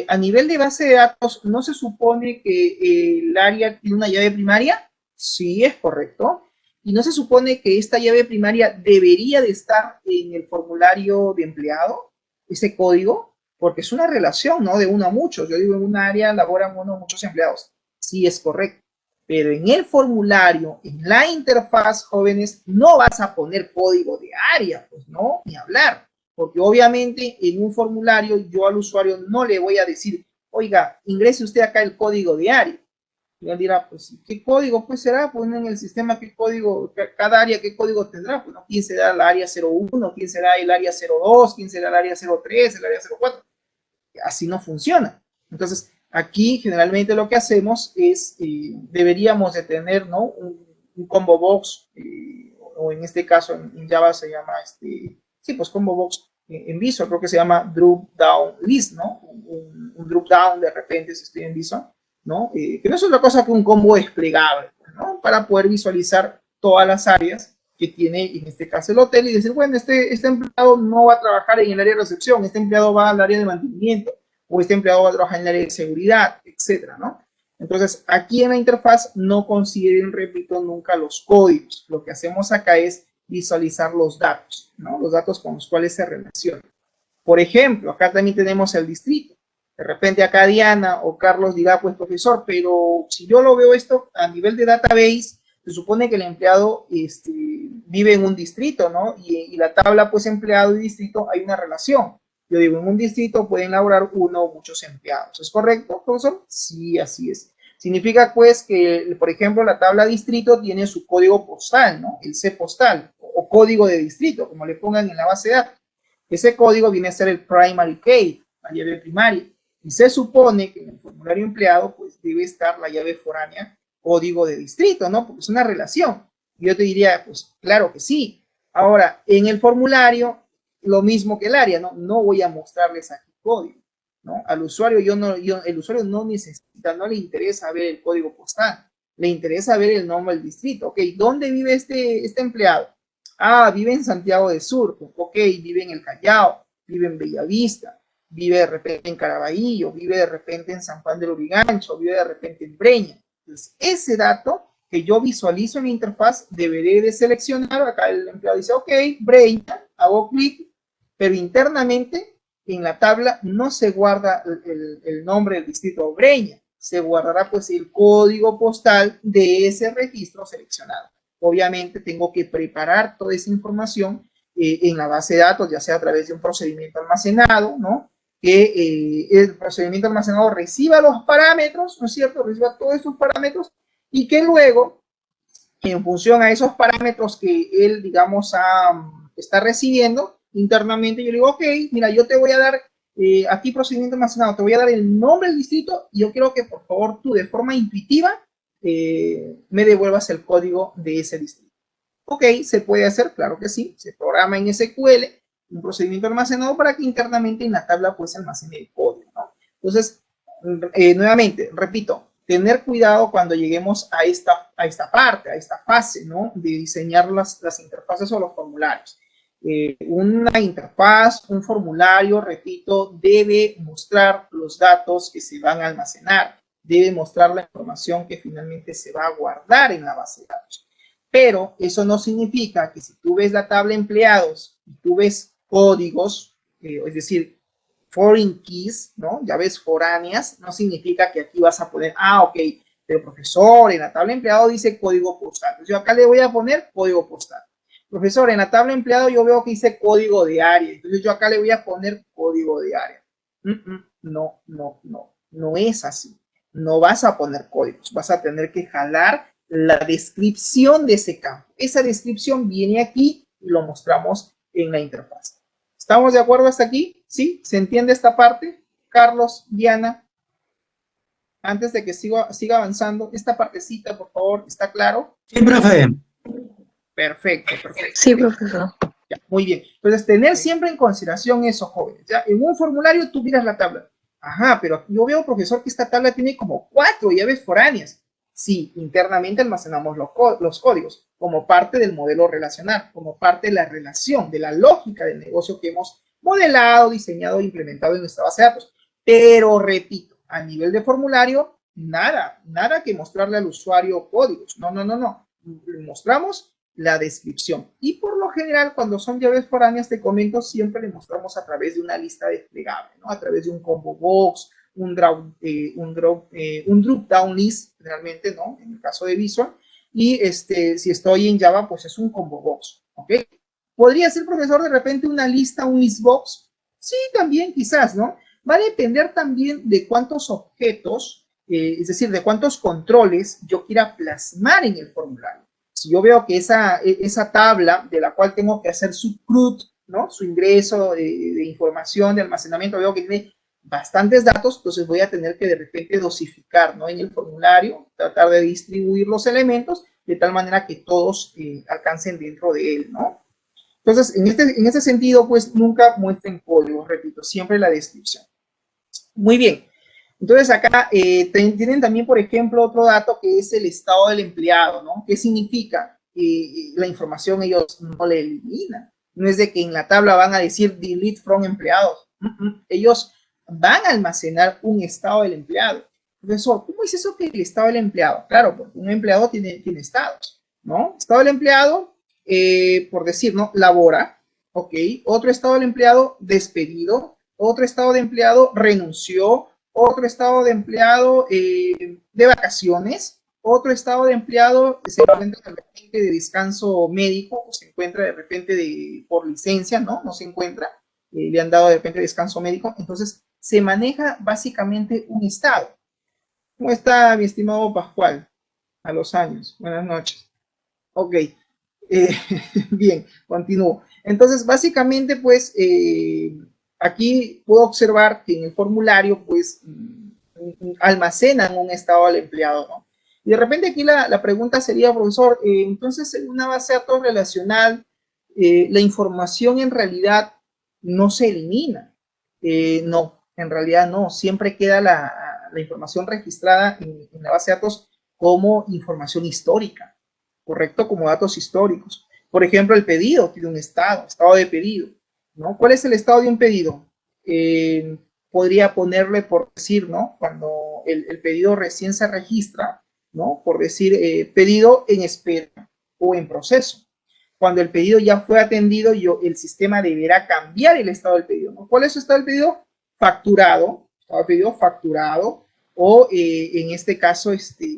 A nivel de base de datos, ¿no se supone que el área tiene una llave primaria? Sí, es correcto. ¿Y no se supone que esta llave primaria debería de estar en el formulario de empleado, ese código? Porque es una relación, ¿no? De uno a muchos. Yo digo, en un área laboran uno a muchos empleados. Sí, es correcto. Pero en el formulario, en la interfaz, jóvenes, no vas a poner código de área, pues no, ni hablar. Porque obviamente en un formulario yo al usuario no le voy a decir, oiga, ingrese usted acá el código de área. Y él dirá, pues, ¿qué código pues será? Pues en el sistema, ¿qué código? Cada área, ¿qué código tendrá? Pues, ¿no? ¿Quién será el área 01? ¿Quién será el área 02? ¿Quién será el área 03? ¿El área 04? Así no funciona. Entonces, aquí generalmente lo que hacemos es, deberíamos de tener, ¿no? Un combo box, o en este caso en Java se llama, sí, pues combo box. En Visual creo que se llama drop down list, ¿no? Un drop down de repente si estoy en Visual, ¿no? Que no es otra cosa que un combo desplegable, ¿no? Para poder visualizar todas las áreas que tiene en este caso el hotel y decir, bueno, este empleado no va a trabajar en el área de recepción, este empleado va al área de mantenimiento o este empleado va a trabajar en el área de seguridad, etcétera, ¿no? Entonces, aquí en la interfaz no consideren, repito, nunca los códigos. Lo que hacemos acá es visualizar los datos, ¿no? Los datos con los cuales se relacionan. Por ejemplo, acá también tenemos el distrito. De repente acá Diana o Carlos dirá, pues profesor, pero si yo lo veo esto a nivel de database, se supone que el empleado vive en un distrito, ¿no? Y la tabla, pues, empleado y distrito, hay una relación. Yo digo, en un distrito pueden laborar uno o muchos empleados. ¿Es correcto, profesor? Sí, así es. Significa, pues, que, por ejemplo, la tabla distrito tiene su código postal, ¿no? El C postal o código de distrito, como le pongan en la base de datos. Ese código viene a ser el primary key, la llave primaria. Y se supone que en el formulario empleado, pues, debe estar la llave foránea, código de distrito, ¿no? Porque es una relación. Y yo te diría, pues, claro que sí. Ahora, en el formulario, lo mismo que el área, ¿no? No voy a mostrarles aquí código, ¿no? Al usuario, el usuario no necesita, no le interesa ver el código postal, le interesa ver el nombre del distrito. Ok, ¿dónde vive este empleado? Ah, vive en Santiago de Sur, ok, vive en el Callao, vive en Bellavista, vive de repente en Caraballo, vive de repente en San Juan del Lurigancho, vive de repente en Breña. Entonces, ese dato que yo visualizo en mi interfaz, deberé de seleccionar, acá el empleado dice, ok, Breña, hago clic, pero internamente en la tabla no se guarda el nombre del distrito Breña, se guardará pues el código postal de ese registro seleccionado. Obviamente tengo que preparar toda esa información en la base de datos, ya sea a través de un procedimiento almacenado, ¿no? Que el procedimiento almacenado reciba los parámetros, ¿no es cierto? Reciba todos estos parámetros y que luego, en función a esos parámetros que él, digamos, está recibiendo internamente, yo le digo, ok, mira, yo te voy a dar aquí procedimiento almacenado, te voy a dar el nombre del distrito y yo quiero que por favor tú de forma intuitiva me devuelvas el código de ese distrito. Ok, se puede hacer, claro que sí, se programa en SQL un procedimiento almacenado para que internamente en la tabla pues almacene el código, ¿no? Entonces, nuevamente, repito, tener cuidado cuando lleguemos a esta parte, a esta fase, ¿no? De diseñar las interfaces o los formularios. Una interfaz, un formulario, repito, debe mostrar los datos que se van a almacenar, debe mostrar la información que finalmente se va a guardar en la base de datos. Pero eso no significa que si tú ves la tabla de empleados y tú ves códigos, es decir, foreign keys, ¿no? Llaves foráneas, no significa que aquí vas a poner, ok, pero profesor, en la tabla de empleado dice código postal. Entonces yo acá le voy a poner código postal. Profesor, en la tabla de empleado yo veo que dice código de área. Entonces yo acá le voy a poner código de área. No, no, no. No es así. No vas a poner códigos. Vas a tener que jalar la descripción de ese campo. Esa descripción viene aquí y lo mostramos en la interfaz. ¿Estamos de acuerdo hasta aquí? ¿Sí? ¿Se entiende esta parte? Carlos, Diana, antes de que siga avanzando, esta partecita, por favor, ¿está claro? Sí, profe. Perfecto, perfecto. Sí, profesor. Ya, muy bien. Entonces, tener siempre en consideración eso, jóvenes. ¿Ya? En un formulario tú miras la tabla. Ajá, pero yo veo, profesor, que esta tabla tiene como 4 llaves foráneas. Sí, internamente almacenamos los códigos como parte del modelo relacional, como parte de la relación, de la lógica del negocio que hemos modelado, diseñado e implementado en nuestra base de datos. Pero, repito, a nivel de formulario, nada que mostrarle al usuario códigos. No. Le mostramos la descripción. Y por lo general, cuando son llaves foráneas, te comento, siempre le mostramos a través de una lista desplegable, ¿no? A través de un combo box, un drop down list, realmente, ¿no? En el caso de Visual. Y si estoy en Java, pues es un combo box, ¿ok? ¿Podría ser, profesor, de repente una lista, un listbox? Sí, también, quizás, ¿no? Va a depender también de cuántos objetos, es decir, de cuántos controles yo quiera plasmar en el formulario. Si yo veo que esa tabla de la cual tengo que hacer su CRUD, ¿no? Su ingreso de información, de almacenamiento, veo que tiene bastantes datos, entonces voy a tener que de repente dosificar, ¿no? En el formulario, tratar de distribuir los elementos de tal manera que todos alcancen dentro de él, ¿no? Entonces, en este sentido, pues nunca muestren código, repito, siempre la descripción. Muy bien. Entonces acá tienen también, por ejemplo, otro dato que es el estado del empleado, ¿no? ¿Qué significa? La información ellos no la eliminan. No es de que en la tabla van a decir delete from empleados. Ellos van a almacenar un estado del empleado. Profesor, ¿cómo es eso que el estado del empleado? Claro, porque un empleado tiene estados, ¿no? Estado del empleado, por decir, ¿no? Labora, ok. Otro estado del empleado, despedido. Otro estado de empleado, renunció. Otro estado de empleado de vacaciones, otro estado de empleado se encuentra de repente de descanso médico, o se encuentra de repente por licencia, ¿no? No se encuentra, le han dado de repente descanso médico, entonces se maneja básicamente un estado. ¿Cómo está mi estimado Pascual? A los años, buenas noches. Ok, bien, continúo. Entonces, básicamente, pues, aquí puedo observar que en el formulario, pues, almacenan un estado del empleado, ¿no? Y de repente aquí la pregunta sería, profesor, entonces en una base de datos relacional, la información en realidad no se elimina. No, en realidad no. Siempre queda la información registrada en la base de datos como información histórica, ¿correcto? Como datos históricos. Por ejemplo, el pedido tiene un estado de pedido, ¿no? ¿Cuál es el estado de un pedido? Podría ponerle, por decir, ¿no? Cuando el pedido recién se registra, ¿no? Por decir, pedido en espera o en proceso. Cuando el pedido ya fue atendido, el sistema deberá cambiar el estado del pedido, ¿no? ¿Cuál es el estado del pedido? Facturado, estado del pedido facturado, o en este caso,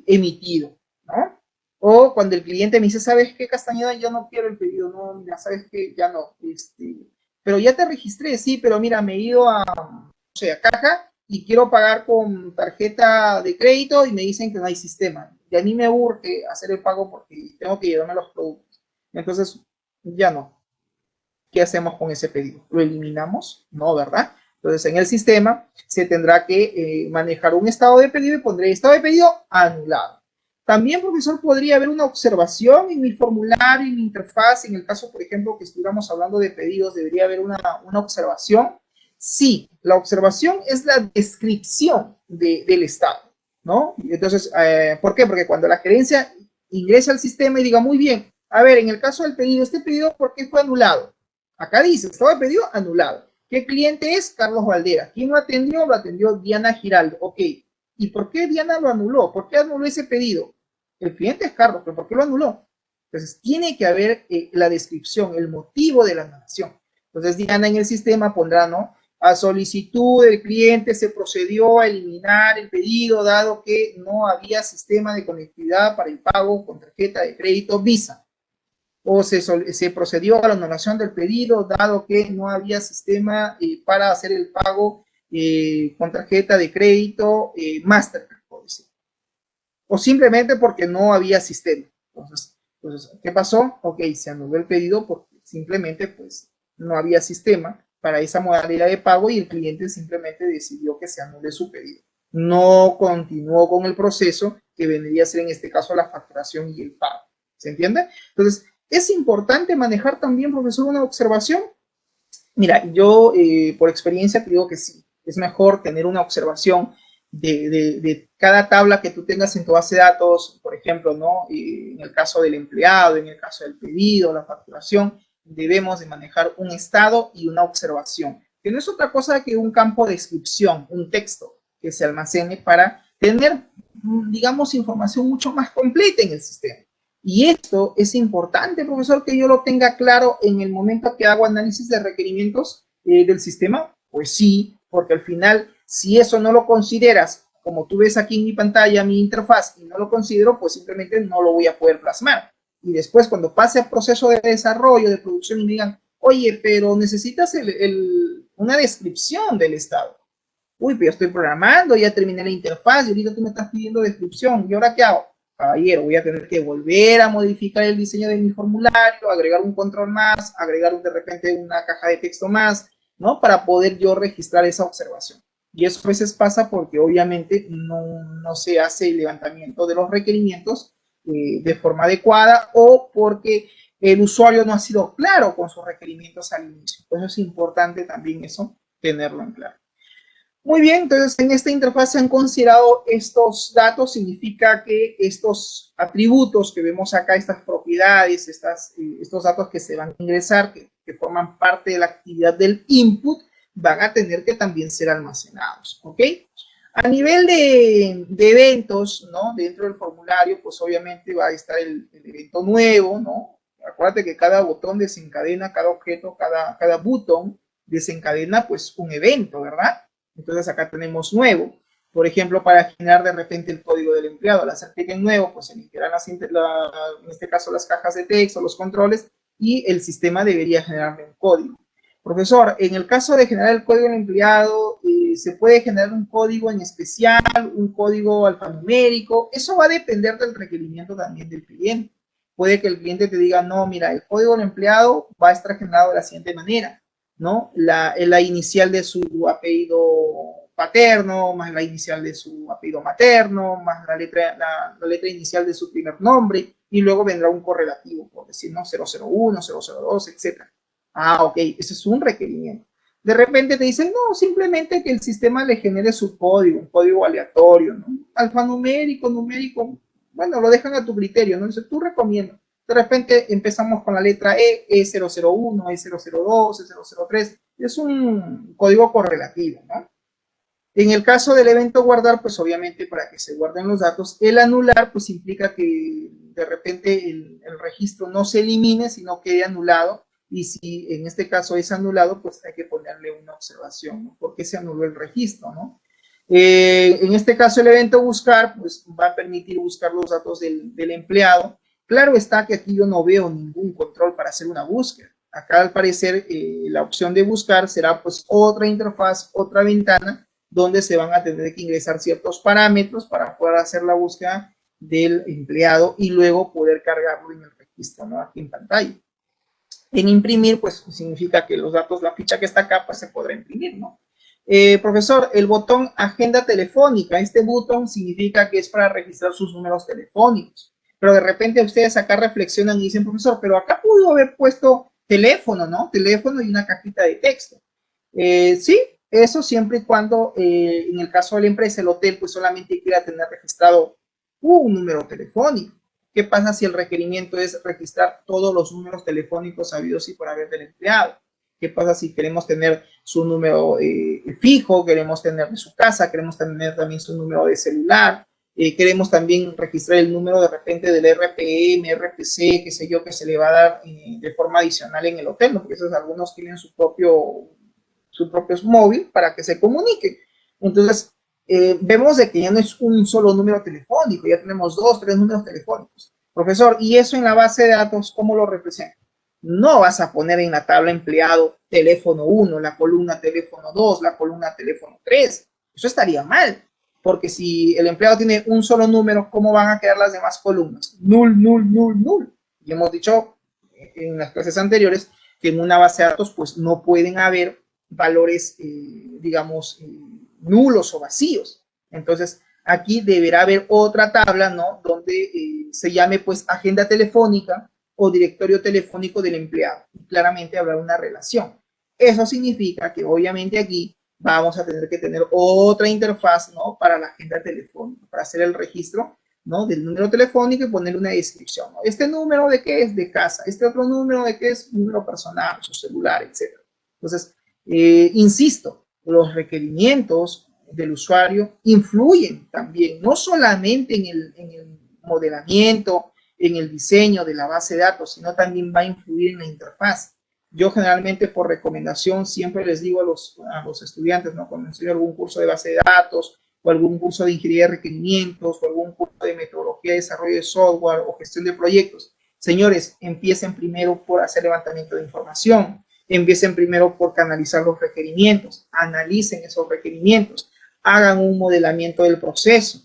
emitido, ¿no? O cuando el cliente me dice, ¿sabes qué, Castañeda? Yo no quiero el pedido, no, mira, ¿sabes qué? Ya no, pero ya te registré, sí, pero mira, me he ido a caja y quiero pagar con tarjeta de crédito y me dicen que no hay sistema. Y a mí me urge hacer el pago porque tengo que llevarme los productos. Entonces, ya no. ¿Qué hacemos con ese pedido? ¿Lo eliminamos? No, ¿verdad? Entonces, en el sistema se tendrá que manejar un estado de pedido y pondré estado de pedido anulado. También, profesor, podría haber una observación en mi formulario, en mi interfaz. En el caso, por ejemplo, que estuviéramos hablando de pedidos, debería haber una observación. Sí, la observación es la descripción del estado, ¿no? Entonces, ¿por qué? Porque cuando la gerencia ingresa al sistema y diga, muy bien, a ver, en el caso del pedido, este pedido, ¿por qué fue anulado? Acá dice, estado de pedido anulado. ¿Qué cliente es? Carlos Valdera. ¿Quién lo atendió? Lo atendió Diana Giraldo. Ok. ¿Y por qué Diana lo anuló? ¿Por qué anuló ese pedido? El cliente es Carlos, pero ¿por qué lo anuló? Entonces, tiene que haber la descripción, el motivo de la anulación. Entonces, Diana en el sistema pondrá, ¿no? A solicitud del cliente se procedió a eliminar el pedido dado que no había sistema de conectividad para el pago con tarjeta de crédito Visa. O se procedió a la anulación del pedido dado que no había sistema para hacer el pago con tarjeta de crédito Mastercard, por decir. O simplemente porque no había sistema. Entonces, ¿qué pasó? Ok, se anuló el pedido porque simplemente pues no había sistema para esa modalidad de pago y el cliente simplemente decidió que se anule su pedido. No continuó con el proceso que vendría a ser en este caso la facturación y el pago. ¿Se entiende? Entonces, es importante manejar también, profesor, una observación. Mira, yo por experiencia te digo que sí, es mejor tener una observación de cada tabla que tú tengas en tu base de datos, por ejemplo, ¿no? En el caso del empleado, en el caso del pedido, la facturación, debemos de manejar un estado y una observación, que no es otra cosa que un campo de descripción, un texto que se almacene para tener, digamos, información mucho más completa en el sistema. Y esto es importante, profesor, que yo lo tenga claro en el momento que hago análisis de requerimientos del sistema. Pues sí, porque al final, si eso no lo consideras, como tú ves aquí en mi pantalla, mi interfaz, y no lo considero, pues simplemente no lo voy a poder plasmar. Y después, cuando pase el proceso de desarrollo, de producción, y me digan, oye, pero necesitas una descripción del estado. Uy, pero yo estoy programando, ya terminé la interfaz, y ahorita tú me estás pidiendo descripción. ¿Y ahora qué hago? Caballero, voy a tener que volver a modificar el diseño de mi formulario, agregar un control más, agregar de repente una caja de texto más, ¿no? Para poder yo registrar esa observación. Y eso a veces pasa porque obviamente no se hace el levantamiento de los requerimientos de forma adecuada o porque el usuario no ha sido claro con sus requerimientos al inicio. Por eso es importante también eso, tenerlo en claro. Muy bien, entonces en esta interfaz se han considerado estos datos, significa que estos atributos que vemos acá, estas propiedades, estos datos que se van a ingresar, que forman parte de la actividad del input, van a tener que también ser almacenados, ¿ok? A nivel de eventos, ¿no? Dentro del formulario, pues obviamente va a estar el evento nuevo, ¿no? Acuérdate que cada botón desencadena, cada objeto, cada botón desencadena pues un evento, ¿verdad? Entonces acá tenemos nuevo. Por ejemplo, para generar de repente el código del empleado, al hacer clic en nuevo, pues se emitirán en este caso las cajas de texto, los controles, y el sistema debería generarle un código. Profesor, en el caso de generar el código del empleado, se puede generar un código en especial, un código alfanumérico. Eso va a depender del requerimiento también del cliente. Puede que el cliente te diga, no, mira, el código del empleado va a estar generado de la siguiente manera, ¿no? La inicial de su apellido paterno, más la inicial de su apellido materno, más la letra inicial de su primer nombre, y luego vendrá un correlativo, por decir, ¿no? 001, 002, etc. Ah, ok, ese es un requerimiento. De repente te dicen, no, simplemente que el sistema le genere su código, un código aleatorio, ¿no? Alfanumérico, numérico, bueno, lo dejan a tu criterio, ¿no? Entonces tú recomiendas. De repente empezamos con la letra E, E001, E002, E003. Es un código correlativo, ¿no? En el caso del evento guardar, pues obviamente para que se guarden los datos, el anular pues implica que de repente el registro no se elimine, sino quede anulado. Y si en este caso es anulado, pues hay que ponerle una observación, ¿no? ¿Por qué se anuló el registro, no? En este caso el evento buscar, pues va a permitir buscar los datos del empleado. Claro está que aquí yo no veo ningún control para hacer una búsqueda. Acá al parecer la opción de buscar será pues otra interfaz, otra ventana, donde se van a tener que ingresar ciertos parámetros para poder hacer la búsqueda del empleado y luego poder cargarlo en el registro, ¿no? Aquí en pantalla. En imprimir, pues significa que los datos, la ficha que está acá, pues se podrá imprimir, ¿no? Profesor, el botón agenda telefónica, este botón significa que es para registrar sus números telefónicos, pero de repente ustedes acá reflexionan y dicen, profesor, pero acá pudo haber puesto teléfono, ¿no? Teléfono y una cajita de texto. Sí, eso siempre y cuando en el caso de la empresa, el hotel, pues solamente quiera tener registrado un número telefónico. ¿Qué pasa si el requerimiento es registrar todos los números telefónicos habidos y por haber del empleado? ¿Qué pasa si queremos tener su número fijo, queremos tener de su casa, queremos tener también su número de celular, queremos también registrar el número de repente del RPM, RPC, qué sé yo, que se le va a dar de forma adicional en el hotel, ¿no? Porque esos algunos tienen su propio móvil para que se comuniquen. Entonces, vemos de que ya no es un solo número telefónico, ya tenemos 2, 3 números telefónicos. Profesor, ¿y eso en la base de datos cómo lo representa? No vas a poner en la tabla empleado teléfono 1, la columna teléfono 2, la columna teléfono 3. Eso estaría mal, porque si el empleado tiene un solo número, ¿cómo van a quedar las demás columnas? Null, null, null, null. Y hemos dicho en las clases anteriores que en una base de datos pues no pueden haber valores, digamos, nulos o vacíos. Entonces, aquí deberá haber otra tabla, ¿no? Donde se llame pues agenda telefónica o directorio telefónico del empleado. Y claramente habrá una relación. Eso significa que obviamente aquí vamos a tener que tener otra interfaz, ¿no? Para la agenda telefónica, para hacer el registro, ¿no? Del número telefónico y ponerle una descripción, ¿no? Este número de qué es de casa, este otro número de qué es número personal, su celular, etc. Entonces, insisto, los requerimientos del usuario influyen también, no solamente en el modelamiento, en el diseño de la base de datos, sino también va a influir en la interfaz. Yo generalmente por recomendación siempre les digo a los estudiantes, ¿no? Cuando enseño algún curso de base de datos o algún curso de ingeniería de requerimientos o algún curso de metodología de desarrollo de software o gestión de proyectos, señores, empiecen primero por hacer levantamiento de información, empiecen primero por canalizar los requerimientos, analicen esos requerimientos, hagan un modelamiento del proceso,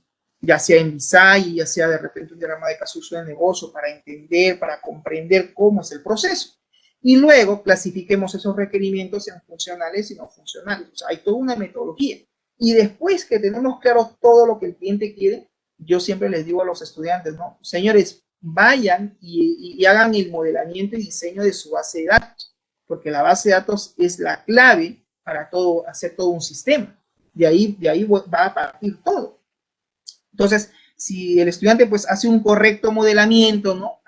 ya sea en Visay, ya sea de repente un diagrama de caso uso de negocio para entender, para comprender cómo es el proceso. Y luego clasifiquemos esos requerimientos en funcionales y no funcionales. O sea, hay toda una metodología. Y después que tenemos claro todo lo que el cliente quiere, yo siempre les digo a los estudiantes, ¿no? Señores, vayan y hagan el modelamiento y diseño de su base de datos, porque la base de datos es la clave para todo, hacer todo un sistema. De ahí va a partir todo. Entonces, si el estudiante pues hace un correcto modelamiento, ¿no?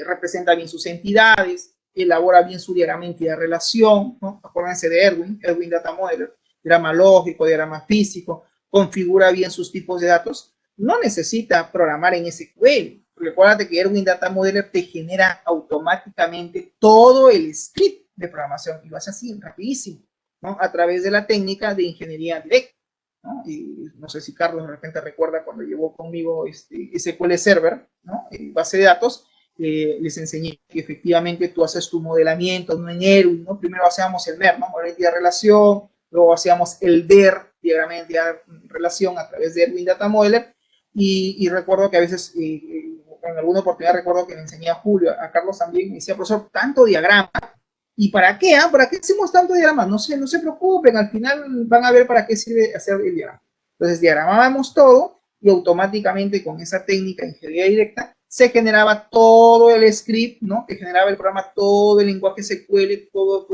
Representa bien sus entidades, elabora bien su diagrama de entidad relación, ¿no? Acuérdense de Erwin Data Modeler, diagrama lógico, diagrama físico, configura bien sus tipos de datos, no necesita programar en SQL. Recuérdate que Erwin Data Modeler te genera automáticamente todo el script de programación y lo hace así, rapidísimo, ¿no? A través de la técnica de ingeniería directa. ¿no? Y no sé si Carlos de repente recuerda cuando llevó conmigo SQL Server, ¿no? Base de datos, les enseñé que efectivamente tú haces tu modelamiento, no en Erwin, ¿no? Primero hacíamos el MER, ¿no? Modelo de relación, luego hacíamos el DER, diagrama de entidad relación a través de Erwin Data Modeler, y recuerdo que a veces, en alguna oportunidad recuerdo que le enseñé a Julio, a Carlos también, me decía, profesor, tanto diagrama, ¿y para qué? ¿Para qué hacemos tanto diagrama? No se preocupen, al final van a ver para qué sirve hacer el diagrama. Entonces diagramábamos todo y automáticamente con esa técnica de ingeniería directa se generaba todo el script, ¿no? Que generaba el programa, todo el lenguaje SQL, toda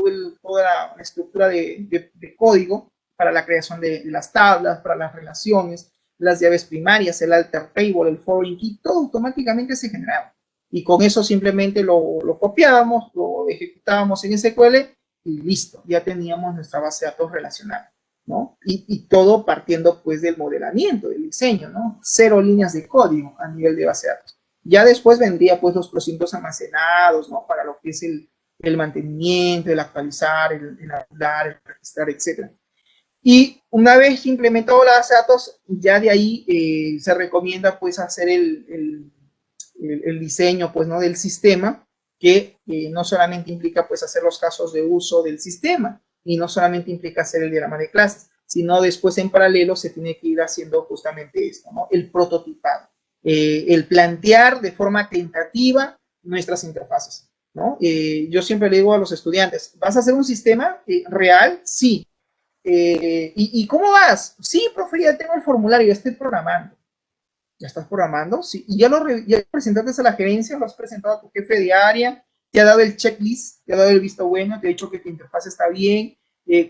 la estructura de código para la creación de las tablas, para las relaciones, las llaves primarias, el alter table, el foreign key, todo automáticamente se generaba. Y con eso simplemente lo copiábamos, lo ejecutábamos en SQL y listo, ya teníamos nuestra base de datos relacional, ¿no? Y todo partiendo pues del modelamiento, del diseño, ¿no? 0 líneas de código a nivel de base de datos. Ya después vendría pues los procedimientos almacenados, ¿no? Para lo que es el mantenimiento, el actualizar, el anular, el registrar, etc. Y una vez implementado la base de datos, ya de ahí se recomienda pues hacer el diseño pues, ¿no? del sistema, que no solamente implica pues, hacer los casos de uso del sistema, y no solamente implica hacer el diagrama de clases, sino después en paralelo se tiene que ir haciendo justamente esto, ¿no? El prototipado, el plantear de forma tentativa nuestras interfaces, ¿no? Yo siempre le digo a los estudiantes, ¿vas a hacer un sistema real? Sí. ¿Y cómo vas? Sí, profe, ya tengo el formulario, ya estoy programando. ¿Ya estás programando? Sí. ¿Y ya presentaste a la gerencia? ¿Lo has presentado a tu jefe de área? ¿Te ha dado el checklist? ¿Te ha dado el visto bueno? ¿Te ha dicho que tu interfaz está bien? ¿Qué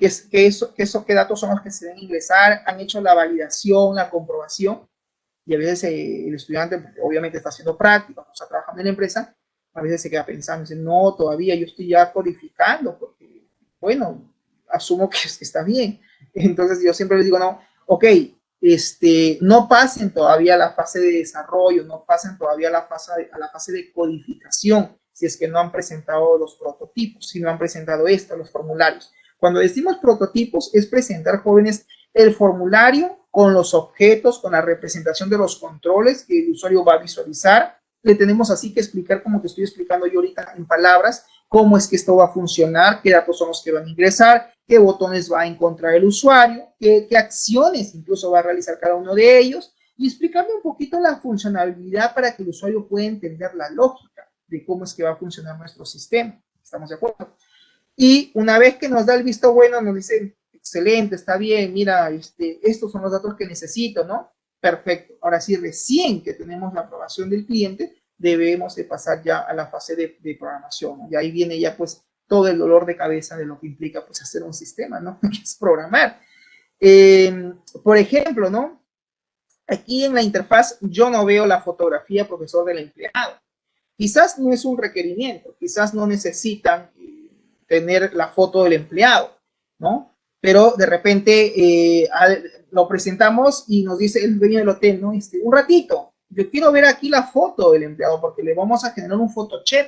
datos son los que se deben ingresar? ¿Han hecho la validación, la comprobación? Y a veces el estudiante, obviamente está haciendo práctica, o está trabajando en la empresa, a veces se queda pensando, dice, no, todavía yo estoy ya codificando, porque bueno, asumo que está bien. Entonces yo siempre les digo, no, ok, no pasen todavía a la fase de desarrollo, no pasen todavía a la fase de codificación, si es que no han presentado los prototipos, si no han presentado los formularios. Cuando decimos prototipos, es presentar, jóvenes, el formulario con los objetos, con la representación de los controles que el usuario va a visualizar. Le tenemos así que explicar, como te estoy explicando yo ahorita en palabras, cómo es que esto va a funcionar, qué datos son los que van a ingresar, qué botones va a encontrar el usuario, qué acciones incluso va a realizar cada uno de ellos, y explicarle un poquito la funcionalidad para que el usuario pueda entender la lógica de cómo es que va a funcionar nuestro sistema. ¿Estamos de acuerdo? Y una vez que nos da el visto bueno, nos dice, excelente, está bien, mira, estos son los datos que necesito, ¿no? Perfecto. Ahora sí, recién que tenemos la aprobación del cliente, debemos de pasar ya a la fase de programación, ¿no? Y ahí viene ya pues todo el dolor de cabeza de lo que implica pues hacer un sistema, ¿no? Que es programar. Por ejemplo, ¿no? Aquí en la interfaz yo no veo la fotografía, profesor, del empleado. Quizás no es un requerimiento, quizás no necesitan tener la foto del empleado, ¿no? Pero de repente lo presentamos y nos dice el dueño del hotel, ¿no? Un ratito, yo quiero ver aquí la foto del empleado porque le vamos a generar un photoshop.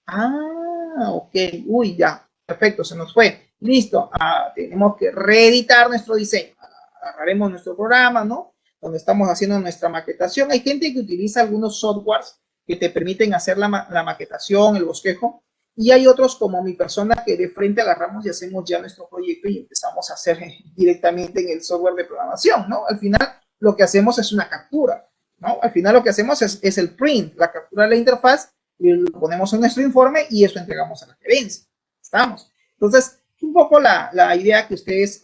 Ah, ok, uy, ya, perfecto, se nos fue. Listo, tenemos que reeditar nuestro diseño. Agarraremos nuestro programa, ¿no? Donde estamos haciendo nuestra maquetación. Hay gente que utiliza algunos softwares que te permiten hacer la maquetación, el bosquejo, y hay otros como mi persona que de frente agarramos y hacemos ya nuestro proyecto y empezamos a hacer directamente en el software de programación, ¿no? Al final lo que hacemos es una captura, ¿no? Al final lo que hacemos es el print, la captura de la interfaz, y lo ponemos en nuestro informe y eso entregamos a la gerencia. ¿Estamos? Entonces, un poco la idea que ustedes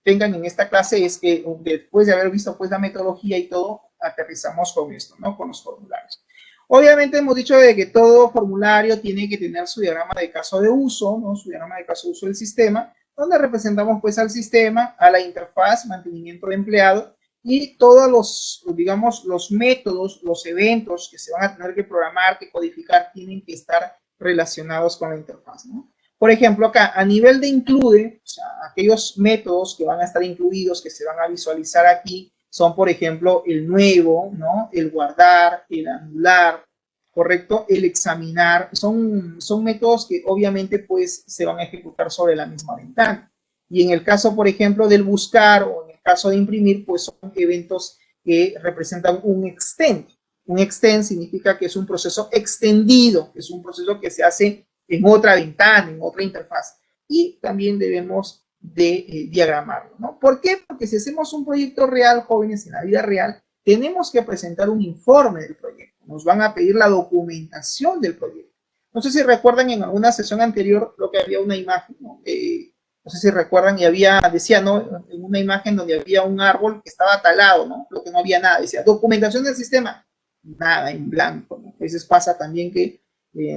tengan en esta clase es que después de haber visto pues la metodología y todo, aterrizamos con esto, ¿no? Con los formularios. Obviamente hemos dicho de que todo formulario tiene que tener su diagrama de caso de uso, ¿no? Su diagrama de caso de uso del sistema, donde representamos pues al sistema, a la interfaz, mantenimiento de empleado y todos los, digamos, los métodos, los eventos que se van a tener que programar, que codificar, tienen que estar relacionados con la interfaz, ¿no? Por ejemplo, acá, a nivel de include, o sea, aquellos métodos que van a estar incluidos, que se van a visualizar aquí, son, por ejemplo, el nuevo, ¿no? El guardar, el anular, ¿correcto? El examinar. Son métodos que obviamente pues se van a ejecutar sobre la misma ventana. Y en el caso, por ejemplo, del buscar o en el caso de imprimir, pues son eventos que representan un extend. Un extend significa que es un proceso extendido, es un proceso que se hace en otra ventana, en otra interfaz. Y también debemos de diagramarlo, ¿no? ¿Por qué? Porque si hacemos un proyecto real, jóvenes, en la vida real, tenemos que presentar un informe del proyecto. Nos van a pedir la documentación del proyecto. No sé si recuerdan en alguna sesión anterior lo que había una imagen, ¿no? No sé si recuerdan, y decía, ¿no? En una imagen donde había un árbol que estaba talado, ¿no? Lo que no había nada. Decía, documentación del sistema. Nada, en blanco, ¿no? A veces pasa también que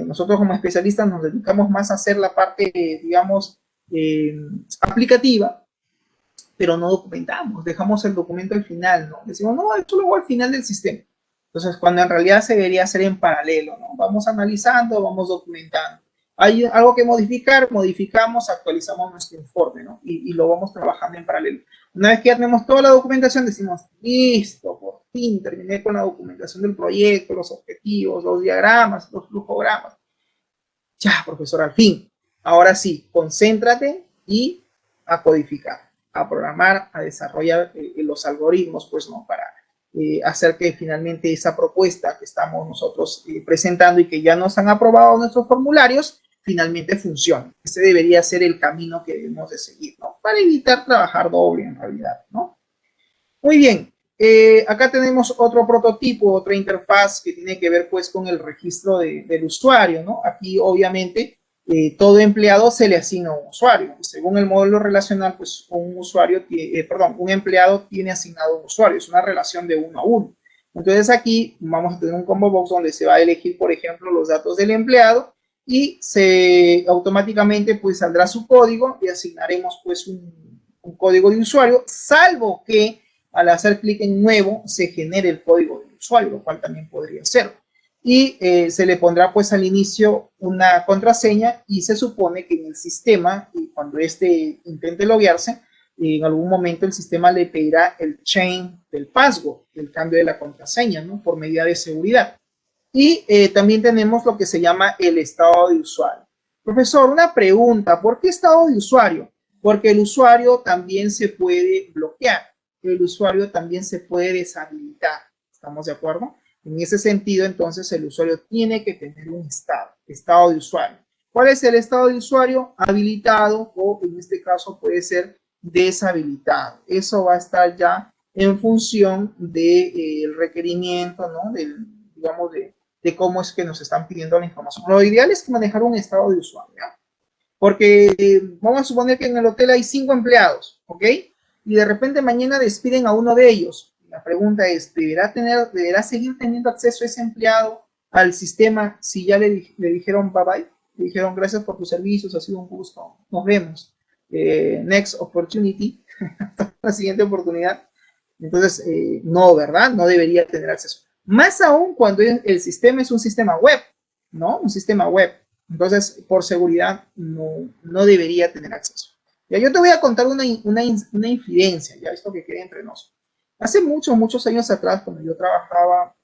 nosotros como especialistas nos dedicamos más a hacer la parte, digamos, aplicativa, pero no documentamos, dejamos el documento al final, ¿no? Decimos, no, esto lo hago al final del sistema. Entonces, cuando en realidad se debería hacer en paralelo, ¿no? Vamos analizando, vamos documentando. Hay algo que modificar, modificamos, actualizamos nuestro informe, ¿no? Y lo vamos trabajando en paralelo. Una vez que ya tenemos toda la documentación, decimos, listo, por fin terminé con la documentación del proyecto, los objetivos, los diagramas, los flujogramas. Ya, profesor, al fin. Ahora sí, concéntrate y a codificar, a programar, a desarrollar los algoritmos, pues, ¿no? Para hacer que finalmente esa propuesta que estamos nosotros presentando y que ya nos han aprobado nuestros formularios, finalmente funcione. Ese debería ser el camino que debemos de seguir, ¿no? Para evitar trabajar doble en realidad, ¿no? Muy bien. Acá tenemos otro prototipo, otra interfaz que tiene que ver pues con el registro del usuario, ¿no? Aquí obviamente todo empleado se le asigna a un usuario. Según el modelo relacional, pues un empleado tiene asignado un usuario, es una relación de uno a uno. Entonces aquí vamos a tener un combo box donde se va a elegir, por ejemplo, los datos del empleado y automáticamente pues saldrá su código y asignaremos pues un código de usuario, salvo que al hacer clic en nuevo se genere el código del usuario, lo cual también podría ser. y se le pondrá pues al inicio una contraseña y se supone que en el sistema, cuando este intente loguearse, en algún momento el sistema le pedirá el chain del password, el cambio de la contraseña, ¿no? Por medida de seguridad. Y también tenemos lo que se llama el estado de usuario. Profesor, una pregunta, ¿por qué estado de usuario? Porque el usuario también se puede bloquear, el usuario también se puede deshabilitar, ¿estamos de acuerdo? En ese sentido, entonces, el usuario tiene que tener un estado de usuario. ¿Cuál es el estado de usuario? Habilitado o en este caso puede ser deshabilitado. Eso va a estar ya en función del requerimiento, ¿no? Digamos, de cómo es que nos están pidiendo la información. Lo ideal es manejar un estado de usuario, ¿ya? Porque vamos a suponer que en el hotel hay 5 empleados, ¿ok? Y de repente mañana despiden a uno de ellos. La pregunta es, ¿deberá seguir teniendo acceso a ese empleado al sistema si ya le dijeron bye bye? Le dijeron gracias por tus servicios, ha sido un gusto, nos vemos. Next opportunity, la siguiente oportunidad. Entonces, no, ¿verdad? No debería tener acceso. Más aún cuando el sistema es un sistema web, ¿no? Un sistema web. Entonces, por seguridad, no debería tener acceso. Ya, yo te voy a contar una infidencia, ya esto que quede entre nosotros. Hace muchos años atrás, cuando yo trabajaba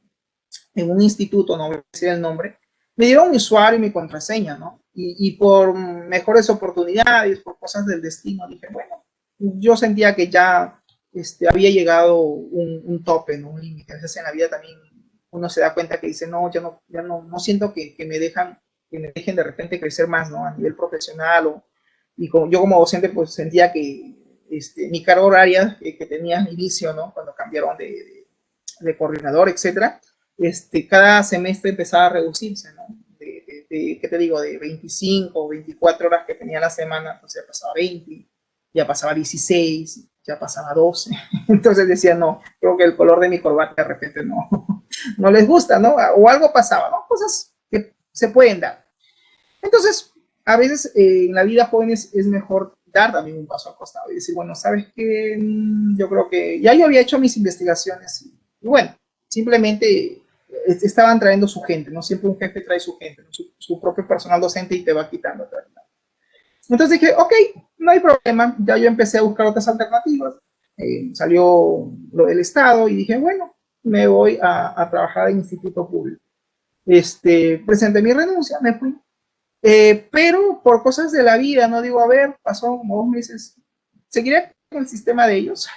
en un instituto, no voy a decir el nombre, me dieron mi usuario y mi contraseña, ¿no? Y por mejores oportunidades, por cosas del destino, dije, bueno, yo sentía que ya había llegado un tope, ¿no? Un límite. A veces en la vida también uno se da cuenta que dice, no, ya no siento que me dejen de repente crecer más, ¿no? A nivel profesional yo como docente pues sentía que mi carga horaria que tenía al inicio, ¿no? Cuando cambiaron de coordinador, etcétera, cada semestre empezaba a reducirse, ¿no? ¿Qué te digo? De 25 o 24 horas que tenía la semana, entonces ya pasaba 20, ya pasaba 16, ya pasaba 12. Entonces decía, no, creo que el color de mi corbata de repente no les gusta, ¿no? O algo pasaba, ¿no? Cosas que se pueden dar. Entonces, a veces en la vida jóvenes es mejor dar también un paso al costado y decir, bueno, ¿sabes qué? Yo creo que ya yo había hecho mis investigaciones y bueno, simplemente estaban trayendo su gente, ¿no? Siempre un jefe trae su gente, ¿no? su propio personal docente y te va quitando. Entonces dije, ok, no hay problema, ya yo empecé a buscar otras alternativas, salió lo del Estado y dije, bueno, me voy a trabajar en instituto público. Presenté mi renuncia, me fui. Pero por cosas de la vida, no digo, a ver, pasó como 2 meses, seguiré con el sistema de ellos.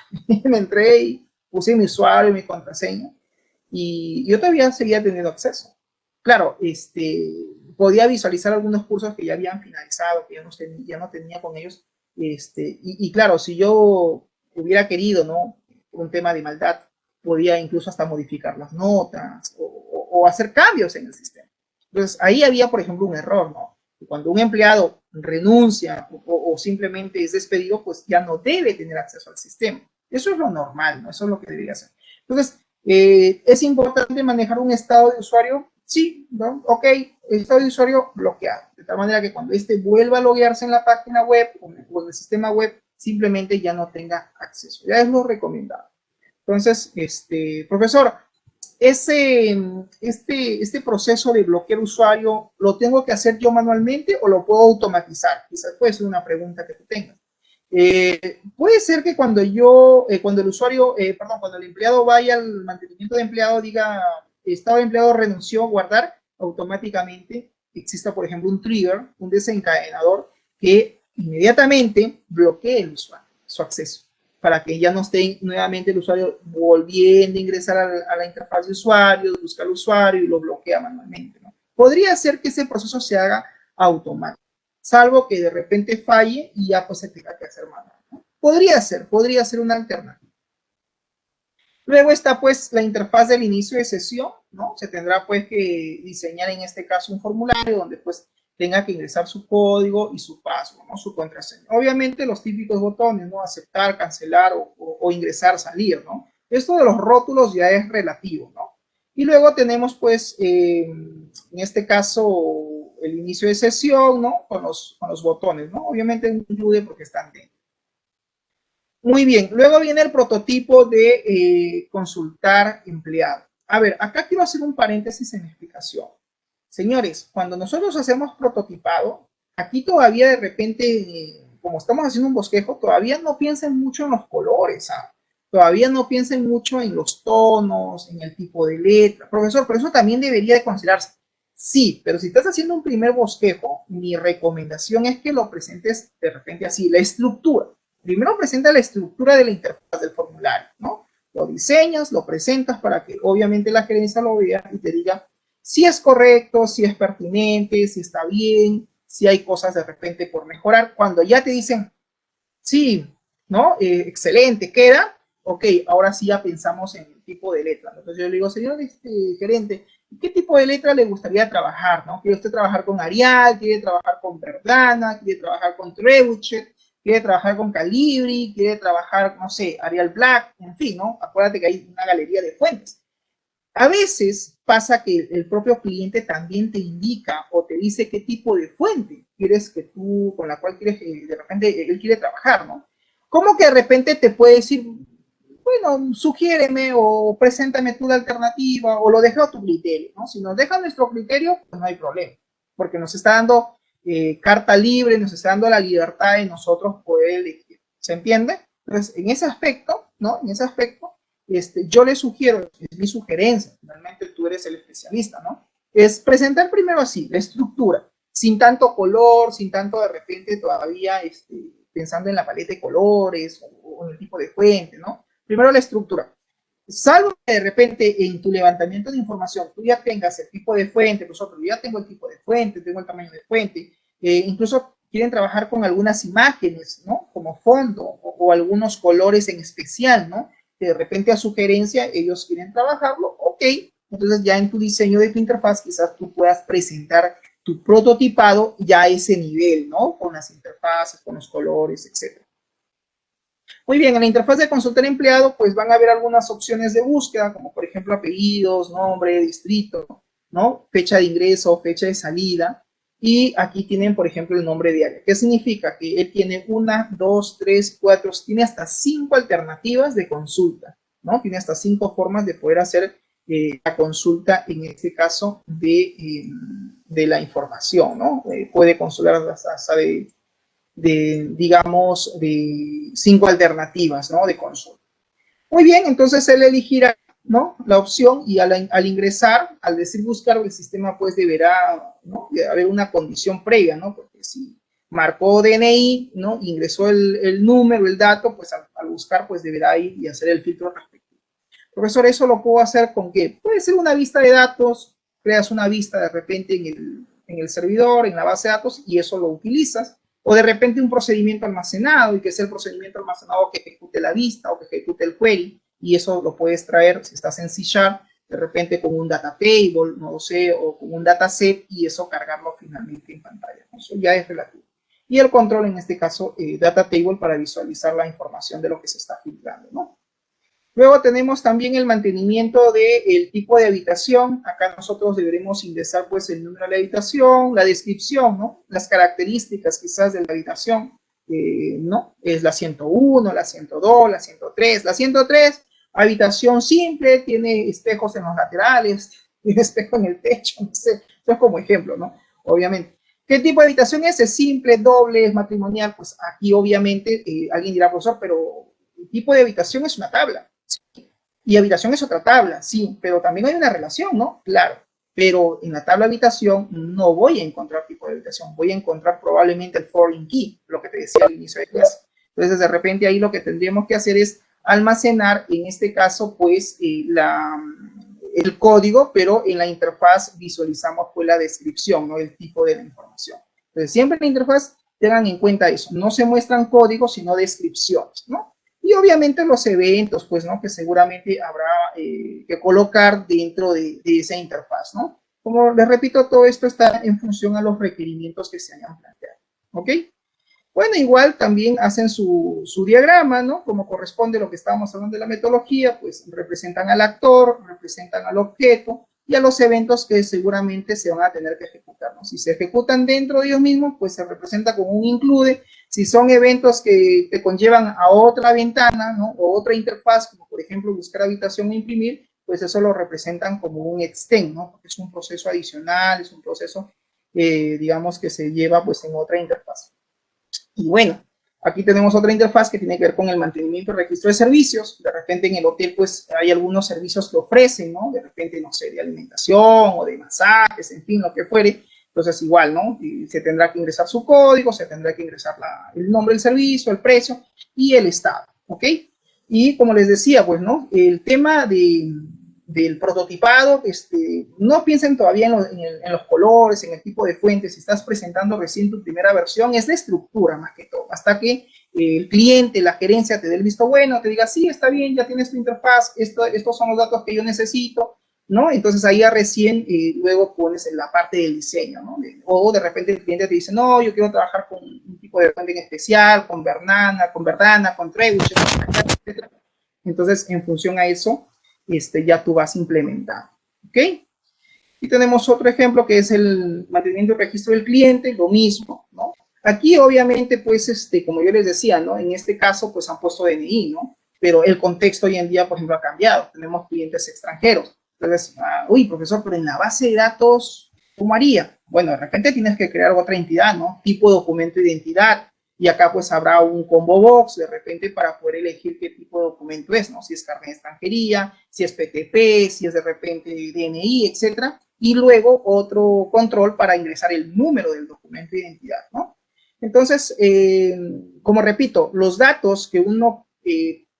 Me entré y puse mi usuario y mi contraseña y yo todavía seguía teniendo acceso. Claro, podía visualizar algunos cursos que ya habían finalizado, que ya no tenía con ellos. Y claro, si yo hubiera querido, ¿no? Por un tema de maldad, podía incluso hasta modificar las notas o hacer cambios en el sistema. Entonces, ahí había, por ejemplo, un error, ¿no? Cuando un empleado renuncia o simplemente es despedido, pues ya no debe tener acceso al sistema. Eso es lo normal, ¿no? Eso es lo que debería hacer. Entonces, ¿es importante manejar un estado de usuario? Sí, ¿no? Ok, estado de usuario bloqueado, de tal manera que cuando vuelva a loguearse en la página web o en el sistema web, simplemente ya no tenga acceso. Ya es lo recomendado. Entonces, profesor, este proceso de bloquear usuario, ¿lo tengo que hacer yo manualmente o lo puedo automatizar? Quizás puede ser una pregunta que tú tengas. Puede ser que cuando cuando el empleado vaya al mantenimiento de empleado, diga, estado de empleado renunció, guardar, automáticamente exista, por ejemplo, un trigger, un desencadenador que inmediatamente bloquee el usuario, su acceso, para que ya no esté nuevamente el usuario volviendo a ingresar a la interfaz de usuario, buscar al usuario y lo bloquea manualmente, ¿no? Podría ser que ese proceso se haga automático, salvo que de repente falle y ya pues se tenga que hacer manual, ¿no? Podría ser una alternativa. Luego está pues la interfaz del inicio de sesión, ¿no? Se tendrá pues que diseñar en este caso un formulario donde pues tenga que ingresar su código y su password, ¿no? Su contraseña. Obviamente los típicos botones, ¿no? Aceptar, cancelar o ingresar, salir, ¿no? Esto de los rótulos ya es relativo, ¿no? Y luego tenemos pues, en este caso, el inicio de sesión, ¿no? Con los botones, ¿no? Obviamente incluye porque están dentro. Muy bien, luego viene el prototipo de consultar empleado. A ver, acá quiero hacer un paréntesis en la explicación. Señores, cuando nosotros hacemos prototipado, aquí todavía de repente, como estamos haciendo un bosquejo, todavía no piensen mucho en los colores, ¿sabes? Todavía no piensen mucho en los tonos, en el tipo de letra. Profesor, pero eso también debería de considerarse. Sí, pero si estás haciendo un primer bosquejo, mi recomendación es que lo presentes de repente así, la estructura. Primero presenta la estructura de la interfaz del formulario, ¿no? Lo diseñas, lo presentas para que obviamente la gerencia lo vea y te diga si es correcto, si es pertinente, si está bien, si hay cosas de repente por mejorar. Cuando ya te dicen, sí, ¿no? Excelente, queda, ok, ahora sí ya pensamos en el tipo de letra. Entonces yo le digo, señor gerente, ¿qué tipo de letra le gustaría trabajar? ¿No? ¿Quiere usted trabajar con Arial? ¿Quiere trabajar con Verdana? ¿Quiere trabajar con Trebuchet? ¿Quiere trabajar con Calibri? ¿Quiere trabajar, no sé, Arial Black? En fin, ¿no? Acuérdate que hay una galería de fuentes. A veces pasa que el propio cliente también te indica o te dice qué tipo de fuente quieres que tú, con la cual quieres, de repente él quiere trabajar, ¿no? Como que de repente te puede decir, bueno, sugiéreme o preséntame tú la alternativa o lo dejo a tu criterio, ¿no? Si nos deja nuestro criterio, pues no hay problema, porque nos está dando carta libre, nos está dando la libertad de nosotros poder elegir. ¿Se entiende? Entonces, en ese aspecto, ¿no? En ese aspecto, yo le sugiero, es mi sugerencia, finalmente tú eres el especialista, ¿no? Es presentar primero así, la estructura, sin tanto color, sin tanto de repente todavía pensando en la paleta de colores o en el tipo de fuente, ¿no? Primero la estructura. Salvo que de repente en tu levantamiento de información tú ya tengas el tipo de fuente, nosotros ya tengo el tipo de fuente, tengo el tamaño de fuente, incluso quieren trabajar con algunas imágenes, ¿no? Como fondo o algunos colores en especial, ¿no? Que de repente a sugerencia ellos quieren trabajarlo, ok, entonces ya en tu diseño de tu interfaz quizás tú puedas presentar tu prototipado ya a ese nivel, ¿no? Con las interfaces, con los colores, etc. Muy bien, en la interfaz de consultar empleado, pues van a haber algunas opciones de búsqueda, como por ejemplo apellidos, nombre, distrito, ¿no? Fecha de ingreso, fecha de salida. Y aquí tienen, por ejemplo, el nombre de área. ¿Qué significa? Que él tiene 1, 2, 3, 4, tiene hasta 5 alternativas de consulta, ¿no? Tiene hasta 5 formas de poder hacer la consulta, en este caso, de la información, ¿no? Puede consultar hasta digamos, de 5 alternativas, ¿no? De consulta. Muy bien, entonces él elegirá, ¿no? La opción y al ingresar, al decir buscar, el sistema pues deberá, ¿no? De haber una condición previa, ¿no? Porque si marcó DNI, ¿no? Ingresó el número, el dato, pues al buscar pues deberá ir y hacer el filtro respectivo. Profesor, eso lo puedo hacer con qué? Puede ser una vista de datos, creas una vista de repente en el servidor, en la base de datos, y eso lo utilizas. O de repente un procedimiento almacenado, y que sea el procedimiento almacenado que ejecute la vista o que ejecute el query, y eso lo puedes traer si estás en C#, de repente con un data table, no lo sé, o con un dataset, y eso cargarlo finalmente en pantalla. Eso ya es relativo. Y el control, en este caso, data table para visualizar la información de lo que se está filtrando, ¿no? Luego tenemos también el mantenimiento del tipo de habitación. Acá nosotros deberemos ingresar pues el número de la habitación, la descripción, ¿no? Las características quizás de la habitación, ¿no? Es la 101, la 102, la 103. La 103, habitación simple, tiene espejos en los laterales, tiene espejo en el techo, no sé. Esto es como ejemplo, ¿no? Obviamente. ¿Qué tipo de habitación es? ¿Es simple, doble, es matrimonial? Pues aquí obviamente alguien dirá, profesor, pero el tipo de habitación es una tabla. Y habitación es otra tabla, sí, pero también hay una relación, ¿no? Claro, pero en la tabla habitación no voy a encontrar tipo de habitación, voy a encontrar probablemente el foreign key, lo que te decía al inicio de clase. Entonces, de repente ahí lo que tendríamos que hacer es almacenar, en este caso, pues, el código, pero en la interfaz visualizamos pues la descripción, ¿no? El tipo de la información. Entonces, siempre en la interfaz tengan en cuenta eso, no se muestran códigos, sino descripciones, ¿no? Y obviamente los eventos, pues, ¿no? Que seguramente habrá que colocar dentro de esa interfaz, ¿no? Como les repito, todo esto está en función a los requerimientos que se hayan planteado, ¿ok? Bueno, igual también hacen su diagrama, ¿no? Como corresponde a lo que estábamos hablando de la metodología, pues representan al actor, representan al objeto y a los eventos que seguramente se van a tener que ejecutar, ¿no? Si se ejecutan dentro de ellos mismos, pues se representa con un include. Si son eventos que te conllevan a otra ventana, ¿no? O otra interfaz, como por ejemplo buscar habitación e imprimir, pues eso lo representan como un extend, ¿no? Porque es un proceso adicional, es un proceso, digamos, que se lleva pues en otra interfaz. Y bueno, aquí tenemos otra interfaz que tiene que ver con el mantenimiento y registro de servicios. De repente en el hotel pues hay algunos servicios que ofrecen, ¿no? De repente, no sé, de alimentación o de masajes, en fin, lo que fuere. Entonces igual, ¿no? Y se tendrá que ingresar su código, se tendrá que ingresar el nombre del servicio, el precio y el estado, ¿ok? Y como les decía, pues, ¿no? El tema del prototipado, no piensen todavía en los colores, en el tipo de fuentes. Si estás presentando recién tu primera versión, es de estructura más que todo, hasta que el cliente, la gerencia te dé el visto bueno, te diga, sí, está bien, ya tienes tu interfaz, estos son los datos que yo necesito, ¿no? Entonces ahí ya recién luego pones en la parte del diseño, ¿no? O de repente el cliente te dice, no, yo quiero trabajar con un tipo de fuente en especial, con Verdana, con Trebuchet, etc. Entonces, en función a eso, ya tú vas implementando, ¿ok? Y tenemos otro ejemplo que es el mantenimiento y registro del cliente, lo mismo, ¿no? Aquí, obviamente, pues, como yo les decía, ¿no? En este caso, pues, han puesto DNI, ¿no? Pero el contexto hoy en día, por ejemplo, ha cambiado. Tenemos clientes extranjeros. Entonces, uy, profesor, pero en la base de datos, ¿cómo haría? Bueno, de repente tienes que crear otra entidad, ¿no? Tipo documento de identidad. Y acá, pues, habrá un combo box, de repente, para poder elegir qué tipo de documento es, ¿no? Si es carnet de extranjería, si es PTP, si es de repente DNI, etcétera. Y luego otro control para ingresar el número del documento de identidad, ¿no? Entonces, como repito, los datos que uno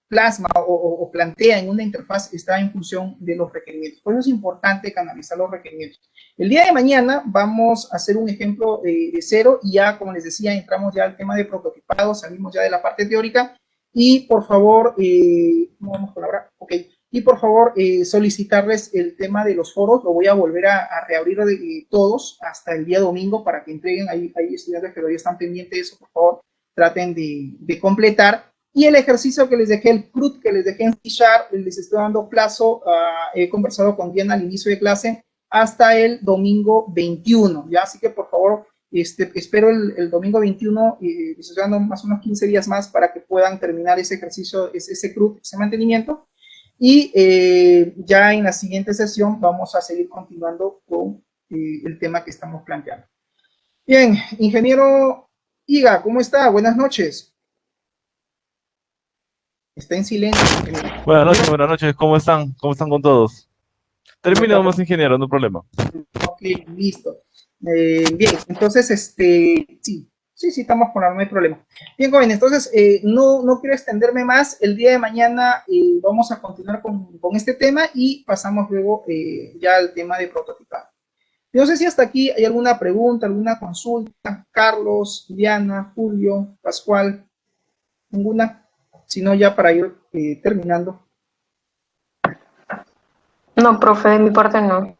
plasma o plantea en una interfaz está en función de los requerimientos. Por eso es importante canalizar los requerimientos. El día de mañana vamos a hacer un ejemplo de cero y ya, como les decía, entramos ya al tema de prototipado, salimos ya de la parte teórica y por favor, ¿cómo vamos con la hora? Ok. Y por favor, solicitarles el tema de los foros. Lo voy a volver a reabrir de todos hasta el día domingo para que entreguen. Hay estudiantes que todavía están pendientes de eso. Por favor, traten de completar. Y el ejercicio que les dejé, el CRUD que les dejé en C#, les estoy dando plazo. He conversado con Diana al inicio de clase hasta el domingo 21. ¿Ya? Así que por favor, espero el domingo 21, les estoy dando más o menos 15 días más para que puedan terminar ese ejercicio, ese CRUD, ese mantenimiento. Y ya en la siguiente sesión vamos a seguir continuando con el tema que estamos planteando. Bien, ingeniero Iga, ¿cómo está? Buenas noches. Está en silencio, ingeniero. Buenas noches, ¿cómo están? ¿Cómo están con todos? ¿Cómo está? Terminamos, ingeniero, no hay problema. Ok, listo. Bien, entonces, sí, estamos con la, no hay problema. Bien, jóvenes, entonces, no quiero extenderme más. El día de mañana vamos a continuar con este tema y pasamos luego ya al tema de prototipado. No sé si hasta aquí hay alguna pregunta, alguna consulta. Carlos, Diana, Julio, Pascual, ninguna. Si no, ya para ir terminando. No, profe, de mi parte no.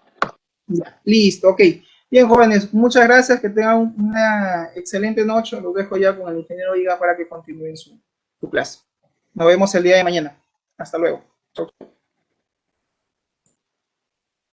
Ya, listo, ok. Bien, jóvenes, muchas gracias, que tengan una excelente noche. Los dejo ya con el ingeniero Iga para que continúen su clase. Nos vemos el día de mañana. Hasta luego. Chau.